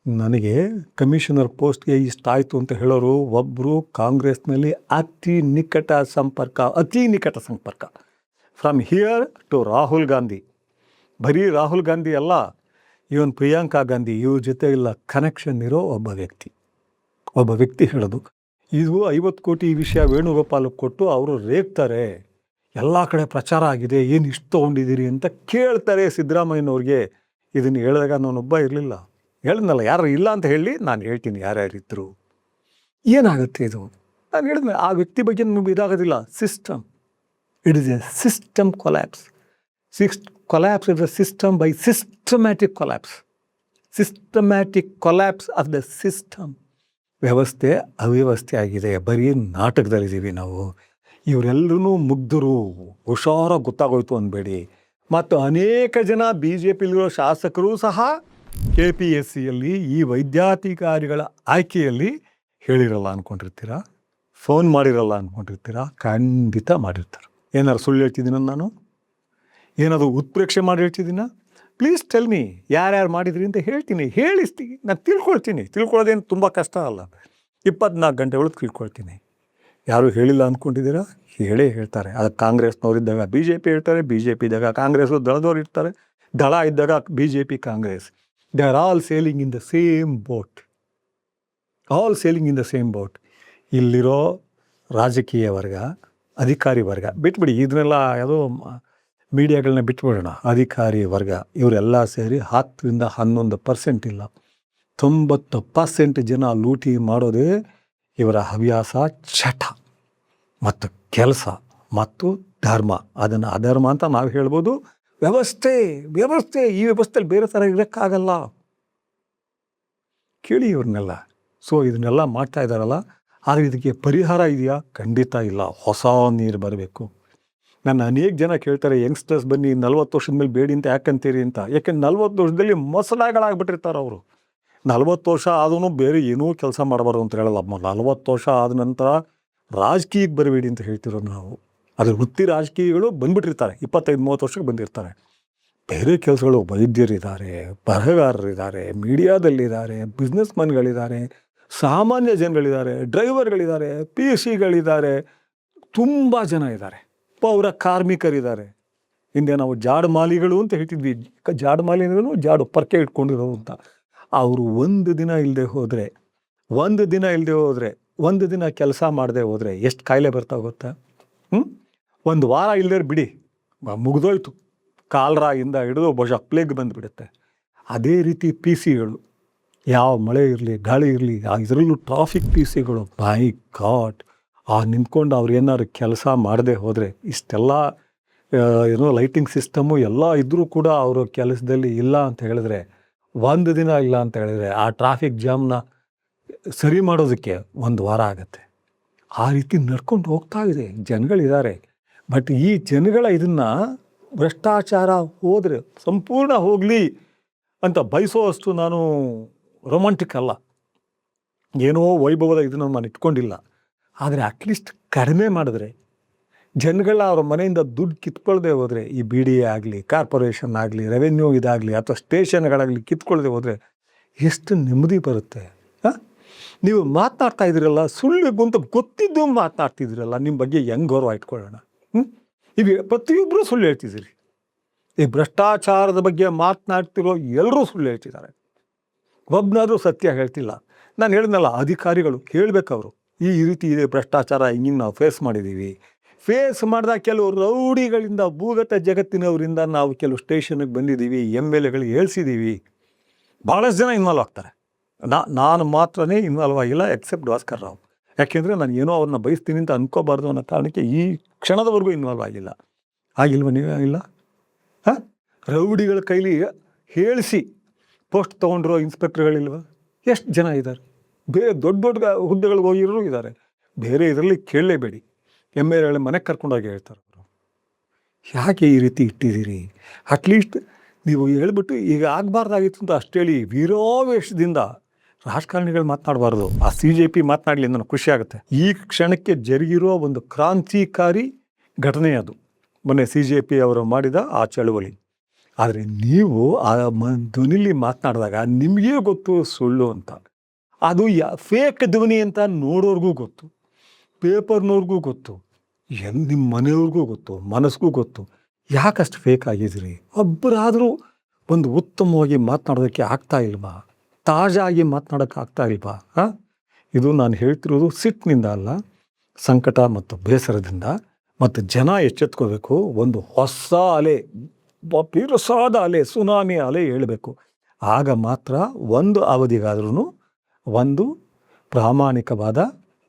ನನಗೆ ಕಮಿಷನರ್ ಪೋಸ್ಟ್ಗೆ ಇಷ್ಟ ಆಯಿತು ಅಂತ ಹೇಳೋರು ಒಬ್ಬರು ಕಾಂಗ್ರೆಸ್ನಲ್ಲಿ ಅತಿ ನಿಕಟ ಸಂಪರ್ಕ from here to Rahul Gandhi. ಬರೀ ರಾಹುಲ್ ಗಾಂಧಿ ಅಲ್ಲ, ಇವನ್ ಪ್ರಿಯಾಂಕಾ ಗಾಂಧಿ, ಇವ್ರ ಜೊತೆ ಇಲ್ಲ ಕನೆಕ್ಷನ್ ಇರೋ ಒಬ್ಬ ವ್ಯಕ್ತಿ ಹೇಳೋದು. ಇದು 50 ಕೋಟಿ ವಿಷಯ ವೇಣುಗೋಪಾಲ್ ಕೊಟ್ಟು ಅವರು ರೇಗ್ತಾರೆ. ಎಲ್ಲ ಕಡೆ ಪ್ರಚಾರ ಆಗಿದೆ, ಏನು ಇಷ್ಟು ತೊಗೊಂಡಿದ್ದೀರಿ ಅಂತ ಕೇಳ್ತಾರೆ ಸಿದ್ದರಾಮಯ್ಯನವ್ರಿಗೆ. ಇದನ್ನು ಹೇಳಿದಾಗ ನಾನೊಬ್ಬ ಇರಲಿಲ್ಲ, ಹೇಳಿದ್ನಲ್ಲ, ಯಾರು ಇಲ್ಲ ಅಂತ ಹೇಳಿ ನಾನು ಹೇಳ್ತೀನಿ ಯಾರ್ಯಾರಿದ್ದರು. ಏನಾಗುತ್ತೆ ಇದು? ನಾನು ಹೇಳಿದ್ಮೇಲೆ ಆ ವ್ಯಕ್ತಿ ಬಗ್ಗೆ ನಮಗೆ ಇದಾಗೋದಿಲ್ಲ. System, it is a system collapse. collapse of the system by systematic collapse of the system. ವ್ಯವಸ್ಥೆ ಅವ್ಯವಸ್ಥೆ ಆಗಿದೆ. ಬರೀ ನಾಟಕದಲ್ಲಿದ್ದೀವಿ ನಾವು. ಇವರೆಲ್ಲರೂ ಮುಗ್ಧರು, ಹುಷಾರಾಗಿ ಗೊತ್ತಾಗೋಯ್ತು ಅನ್ಬೇಡಿ. ಮತ್ತು ಅನೇಕ ಜನ BJPಲಿರೋ ಶಾಸಕರು ಸಹ KPSCಯಲ್ಲಿ ಈ ವೈದ್ಯಾಧಿಕಾರಿಗಳ ಆಯ್ಕೆಯಲ್ಲಿ ಹೇಳಿರಲ್ಲ ಅಂದ್ಕೊಂಡಿರ್ತೀರಾ, ಫೋನ್ ಮಾಡಿರಲ್ಲ ಅಂದ್ಕೊಂಡಿರ್ತೀರಾ? ಖಂಡಿತ ಮಾಡಿರ್ತಾರೆ. ಏನಾರು ಸುಳ್ಳು ಹೇಳ್ತಿದ್ದೀನ ನಾನು? ಏನಾದರೂ ಉತ್ಪ್ರೇಕ್ಷೆ ಮಾಡಿ ಹೇಳ್ತಿದ್ದೀನ? ಪ್ಲೀಸ್ ಟೆಲ್ ಮೀ, ಯಾರ್ಯಾರು ಮಾಡಿದ್ರಿ ಅಂತ ಹೇಳ್ತೀನಿ, ಹೇಳಿಸ್ತೀನಿ, ನಾನು ತಿಳ್ಕೊಳ್ತೀನಿ. ತಿಳ್ಕೊಳ್ಳೋದೇನು ತುಂಬ ಕಷ್ಟ ಅಲ್ಲ, 24 ಗಂಟೆ ಒಳಗೆ ತಿಳ್ಕೊಳ್ತೀನಿ. ಯಾರು ಹೇಳಿಲ್ಲ ಅಂದ್ಕೊಂಡಿದ್ದೀರಾ? ಹೇಳ್ತಾರೆ. ಅದಕ್ಕೆ ಕಾಂಗ್ರೆಸ್ನವರಿದ್ದಾಗ BJP ಹೇಳ್ತಾರೆ, BJP ಇದ್ದಾಗ ಕಾಂಗ್ರೆಸ್ಸು, ದಳದವ್ರು ಇರ್ತಾರೆ, ದಳ ಇದ್ದಾಗ BJP, Congress. They are all sailing in the same boat. ಇಲ್ಲಿರೋ ರಾಜಕೀಯ ವರ್ಗ, ಅಧಿಕಾರಿ ವರ್ಗ ಬಿಟ್ಬಿಡಿ, ಇದನ್ನೆಲ್ಲ ಯಾವುದೋ ಮೀಡಿಯಾಗಳನ್ನ ಬಿಟ್ಬಿಡೋಣ. ಅಧಿಕಾರಿ ವರ್ಗ ಇವರೆಲ್ಲ ಸೇರಿ 10ರಿಂದ 11% ಇಲ್ಲ, 90% ಜನ ಲೂಟಿ ಮಾಡೋದೇ ಇವರ ಹವ್ಯಾಸ, ಚಟ ಮತ್ತು ಕೆಲಸ ಮತ್ತು ಧರ್ಮ. ಅದನ್ನು ಅಧರ್ಮ ಅಂತ ನಾವು ಹೇಳ್ಬೋದು. ವ್ಯವಸ್ಥೆ ಈ ವ್ಯವಸ್ಥೆಯಲ್ಲಿ ಬೇರೆ ಥರ ಇರೋಕ್ಕಾಗಲ್ಲ. ಕೇಳಿ ಇವ್ರನ್ನೆಲ್ಲ. ಸೊ ಇದನ್ನೆಲ್ಲ ಮಾಡ್ತಾ ಇದ್ದಾರಲ್ಲ, ಆದರೆ ಇದಕ್ಕೆ ಪರಿಹಾರ ಇದೆಯಾ? ಖಂಡಿತ ಇಲ್ಲ. ಹೊಸ ನೀರು ಬರಬೇಕು. ನನ್ನ ಅನೇಕ ಜನ ಕೇಳ್ತಾರೆ, ಯಂಗ್ಸ್ಟರ್ಸ್ ಬನ್ನಿ 40 ವರ್ಷದ ಮೇಲೆ ಬೇಡಿ ಅಂತ ಯಾಕಂತೀರಿ ಅಂತ. ಯಾಕೆಂದ್ರೆ 40 ವರ್ಷದಲ್ಲಿ ಮೊಸಳೆಗಳಾಗ್ಬಿಟ್ಟಿರ್ತಾರೆ ಅವರು. 40 ವರ್ಷ ಆದೂ ಬೇರೆ ಏನೂ ಕೆಲಸ ಮಾಡಬಾರ್ದು ಅಂತ ಹೇಳಲ್ಲ. 40 ವರ್ಷ ಆದ ನಂತರ ರಾಜಕೀಯಕ್ಕೆ ಬರಬೇಡಿ ಅಂತ ಹೇಳ್ತಿರೋದು ನಾವು. ಅದ್ರ ವೃತ್ತಿ ರಾಜಕೀಯಗಳು ಬಂದುಬಿಟ್ಟಿರ್ತಾರೆ, 25-30 ವರ್ಷಕ್ಕೆ ಬಂದಿರ್ತಾರೆ. ಬೇರೆ ಕೆಲಸಗಳು, ವೈದ್ಯರಿದ್ದಾರೆ, ಬರಹಗಾರರಿದ್ದಾರೆ, ಮೀಡಿಯಾದಲ್ಲಿದ್ದಾರೆ, ಬಿಸ್ನೆಸ್ ಮನ್ಗಳಿದ್ದಾರೆ, ಸಾಮಾನ್ಯ ಜನಗಳಿದ್ದಾರೆ, ಡ್ರೈವರ್ಗಳಿದ್ದಾರೆ, PC ತುಂಬ ಜನ ಇದ್ದಾರೆ, ಪೌರ ಕಾರ್ಮಿಕರಿದ್ದಾರೆ. ಹಿಂದೆ ನಾವು ಜಾಡುಮಾಲಿಗಳು ಅಂತ ಹೇಳ್ತಿದ್ವಿ. ಜಾಡುಮಾಲಿ ಅಂದ್ರೂ ಜಾಡು ಪರ್ಕೆ ಇಟ್ಕೊಂಡಿರೋದು ಅಂತ. ಅವರು ಒಂದು ದಿನ ಇಲ್ಲದೆ ಹೋದರೆ, ಒಂದು ದಿನ ಕೆಲಸ ಮಾಡದೆ ಹೋದರೆ ಎಷ್ಟು ಕಾಯಿಲೆ ಬರ್ತಾ ಗೊತ್ತಾ? ಒಂದು ವಾರ ಇಲ್ಲದೆ ಬಿಡಿ, ಮುಗಿದೋಯ್ತು. ಕಾಲ್ರಾಯಿಂದ ಹಿಡಿದು ಬಹುಶಃ ಪ್ಲೇಗ್ ಬಂದುಬಿಡುತ್ತೆ. ಅದೇ ರೀತಿ PCಗಳು, ಯಾವ ಮಳೆ ಇರಲಿ ಗಾಳಿ ಇರಲಿ, ಇದರಲ್ಲೂ ಟ್ರಾಫಿಕ್ PCಗಳು, ಮೈ ಗಾಡ್, ನಿಂತ್ಕೊಂಡು ಅವ್ರು ಏನಾದ್ರು ಕೆಲಸ ಮಾಡದೆ ಹೋದರೆ, ಇಷ್ಟೆಲ್ಲ ಲೈಟಿಂಗ್ ಸಿಸ್ಟಮು ಎಲ್ಲ ಇದ್ದರೂ ಕೂಡ ಅವರು ಕೆಲಸದಲ್ಲಿ ಇಲ್ಲ ಅಂತ ಹೇಳಿದ್ರೆ, ಒಂದು ದಿನ ಇಲ್ಲ ಅಂತ ಹೇಳಿದ್ರೆ, ಆ ಟ್ರಾಫಿಕ್ ಜಾಮ್ನ ಸರಿ ಮಾಡೋದಕ್ಕೆ 1 ವಾರ ಆಗುತ್ತೆ. ಆ ರೀತಿ ನಡ್ಕೊಂಡು ಹೋಗ್ತಾ ಇದೆ. ಜನಗಳಿದ್ದಾರೆ. ಬಟ್ ಈ ಜನಗಳ ಇದನ್ನು ಭ್ರಷ್ಟಾಚಾರ ಹೋದರೆ ಸಂಪೂರ್ಣ ಹೋಗಲಿ ಅಂತ ಬಯಸೋವಷ್ಟು ನಾನು ರೊಮ್ಯಾಂಟಿಕ್ ಅಲ್ಲ. ಏನೋ ವೈಭವದ ಇದನ್ನು ನಾನು ಇಟ್ಕೊಂಡಿಲ್ಲ. ಆದರೆ ಅಟ್ಲೀಸ್ಟ್ ಕಡಿಮೆ ಮಾಡಿದ್ರೆ, ಜನಗಳ ಅವ್ರ ಮನೆಯಿಂದ ದುಡ್ಡು ಕಿತ್ಕೊಳ್ಳದೆ ಹೋದರೆ, ಈ ಬಿ ಡಿ ಎ ಆಗಲಿ, ಕಾರ್ಪೊರೇಷನ್ ಆಗಲಿ, ರೆವೆನ್ಯೂ ಇದಾಗಲಿ ಅಥವಾ ಸ್ಟೇಷನ್ಗಳಾಗಲಿ ಕಿತ್ಕೊಳ್ಳದೆ ಹೋದರೆ ಎಷ್ಟು ನೆಮ್ಮದಿ ಬರುತ್ತೆ. ಹಾಂ, ನೀವು ಮಾತನಾಡ್ತಾ ಇದ್ದೀರಲ್ಲ, ಸುಳ್ಳು ಅಂತ ಗೊತ್ತಿದ್ದು ಮಾತನಾಡ್ತಿದ್ದೀರಲ್ಲ, ನಿಮ್ಮ ಬಗ್ಗೆ ಹೆಂಗೆ ಗೌರವ ಇಟ್ಕೊಳ್ಳೋಣ? ಈಗ ಪ್ರತಿಯೊಬ್ಬರು ಸುಳ್ಳು ಹೇಳ್ತಿದ್ದೀರಿ. ಈ ಭ್ರಷ್ಟಾಚಾರದ ಬಗ್ಗೆ ಮಾತನಾಡ್ತಿರೋ ಎಲ್ಲರೂ ಸುಳ್ಳು ಹೇಳ್ತಿದ್ದಾರೆ. ಒಬ್ಬನಾದರೂ ಸತ್ಯ ಹೇಳ್ತಿಲ್ಲ. ನಾನು ಹೇಳಿದ್ನಲ್ಲ, ಅಧಿಕಾರಿಗಳು ಹೇಳಬೇಕು, ಅವರು ಈ ರೀತಿ ಇದೆ ಭ್ರಷ್ಟಾಚಾರ, ಹಿಂಗೆ ನಾವು ಫೇಸ್ ಮಾಡಿದ್ದೀವಿ. ಫೇಸ್ ಮಾಡಿದಾಗ ಕೆಲವು ರೌಡಿಗಳಿಂದ, ಭೂಗತ ಜಗತ್ತಿನವರಿಂದ ನಾವು ಕೆಲವು ಸ್ಟೇಷನ್ಗೆ ಬಂದಿದ್ದೀವಿ, MLAಗಳು ಹೇಳ್ಸಿದ್ದೀವಿ. ಭಾಳಷ್ಟು ಜನ ಇನ್ವಾಲ್ವ್ ಆಗ್ತಾರೆ. ನಾನು ಮಾತ್ರನೇ ಇನ್ವಾಲ್ವ್ ಆಗಿಲ್ಲ, ಎಕ್ಸೆಪ್ಟ್ ಭಾಸ್ಕರ್ ರಾವ್. ಯಾಕೆಂದರೆ ನಾನು ಏನೋ ಅವ್ರನ್ನ ಬಯಸ್ತೀನಿ ಅಂತ ಅನ್ಕೋಬಾರ್ದು ಅನ್ನೋ ಕಾರಣಕ್ಕೆ ಈ ಕ್ಷಣದವರೆಗೂ ಇನ್ವಾಲ್ವ್ ಆಗಿಲ್ಲ. ಆಗಿಲ್ವ ನೀವೇ? ಆಗಿಲ್ಲ. ಹಾಂ, ರೌಡಿಗಳ ಕೈಲಿ ಹೇಳಿಸಿ ಪೋಸ್ಟ್ ತೊಗೊಂಡಿರೋ ಇನ್ಸ್ಪೆಕ್ಟರ್ಗಳಿಲ್ವ? ಎಷ್ಟು ಜನ ಇದ್ದಾರೆ? ಬೇರೆ ದೊಡ್ಡ ದೊಡ್ಡ ಹುದ್ದೆಗಳಿಗೆ ಹೋಗಿರೋರು ಇದ್ದಾರೆ. ಬೇರೆ ಇದರಲ್ಲಿ ಕೇಳಲೇಬೇಡಿ. MLA ಮನೆಗೆ ಕರ್ಕೊಂಡೋಗಿ ಹೇಳ್ತಾರೆ ಅವರು. ಯಾಕೆ ಈ ರೀತಿ ಇಟ್ಟಿದ್ದೀರಿ? ಅಟ್ಲೀಸ್ಟ್ ನೀವು ಹೇಳ್ಬಿಟ್ಟು ಈಗ ಆಗಬಾರ್ದಾಗಿತ್ತು ಅಂತ ಅಷ್ಟೇಳಿ ವೀರಾವೇಶದಿಂದ ರಾಜಕಾರಣಿಗಳು ಮಾತನಾಡಬಾರ್ದು. ಆ CJP ಮಾತನಾಡಲಿ, ನನಗೆ ಖುಷಿ ಆಗುತ್ತೆ. ಈ ಕ್ಷಣಕ್ಕೆ ಜರುಗಿರೋ ಒಂದು ಕ್ರಾಂತಿಕಾರಿ ಘಟನೆ ಅದು, ಮೊನ್ನೆ CJP ಅವರು ಮಾಡಿದ ಆ ಚಳುವಳಿ. ಆದರೆ ನೀವು ಆ ಧ್ವನಿಲಿ ಮಾತನಾಡಿದಾಗ ನಿಮಗೇ ಗೊತ್ತು ಸುಳ್ಳು ಅಂತ. ಅದು ಫೇಕ್ ಧ್ವನಿ ಅಂತ ನೋಡೋರ್ಗೂ ಗೊತ್ತು, ಪೇಪರ್ನವ್ರಿಗೂ ಗೊತ್ತು, ನಿಮ್ಮ ಮನೆಯವ್ರಿಗೂ ಗೊತ್ತು, ಮನಸ್ಸಿಗೂ ಗೊತ್ತು. ಯಾಕಷ್ಟು ಫೇಕ್ ಆಗಿದ್ದೀರಿ? ಒಬ್ಬರಾದರೂ ಒಂದು ಉತ್ತಮವಾಗಿ ಮಾತನಾಡೋದಕ್ಕೆ ಆಗ್ತಾ ಇಲ್ವಾ? ತಾಜಾಗಿ ಮಾತನಾಡೋಕ್ಕೆ ಆಗ್ತಾ ಇಲ್ವಾ? ಹಾಂ, ಇದು ನಾನು ಹೇಳ್ತಿರೋದು ಸಿಟ್ಟಿನಿಂದ ಅಲ್ಲ, ಸಂಕಟ ಮತ್ತು ಬೇಸರದಿಂದ. ಮತ್ತು ಜನ ಎಚ್ಚೆತ್ಕೋಬೇಕು. ಒಂದು ಹೊಸ ಅಲೆ, ಬಿರುಸಾದ ಅಲೆ, ಸುನಾಮಿ ಅಲೆ ಹೇಳಬೇಕು. ಆಗ ಮಾತ್ರ ಒಂದು ಅವಧಿಗಾದ್ರೂ ಒಂದು ಪ್ರಾಮಾಣಿಕವಾದ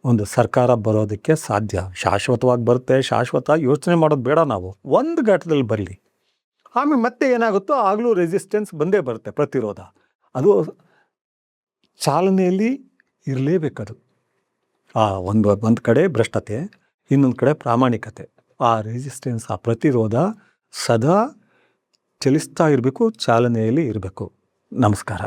ಒಂದು ಸರ್ಕಾರ ಬರೋದಕ್ಕೆ ಸಾಧ್ಯ. ಶಾಶ್ವತವಾಗಿ ಬರುತ್ತೆ, ಶಾಶ್ವತ ಯೋಚನೆ ಮಾಡೋದು ಬೇಡ. ನಾವು ಒಂದು ಘಟ್ಟದಲ್ಲಿ ಬರಲಿ, ಆಮೇಲೆ ಮತ್ತೆ ಏನಾಗುತ್ತೋ ಆಗಲೂ ರೆಸಿಸ್ಟೆನ್ಸ್ ಬಂದೇ ಬರುತ್ತೆ, ಪ್ರತಿರೋಧ. ಅದು ಚಾಲನೆಯಲ್ಲಿ ಇರಲೇಬೇಕದು. ಒಂದು ಕಡೆ ಭ್ರಷ್ಟತೆ, ಇನ್ನೊಂದು ಕಡೆ ಪ್ರಾಮಾಣಿಕತೆ. ಆ ರೆಸಿಸ್ಟೆನ್ಸ್, ಆ ಪ್ರತಿರೋಧ ಸದಾ ಚಲಿಸ್ತಾ ಇರಬೇಕು, ಚಾಲನೆಯಲ್ಲಿ ಇರಬೇಕು. ನಮಸ್ಕಾರ.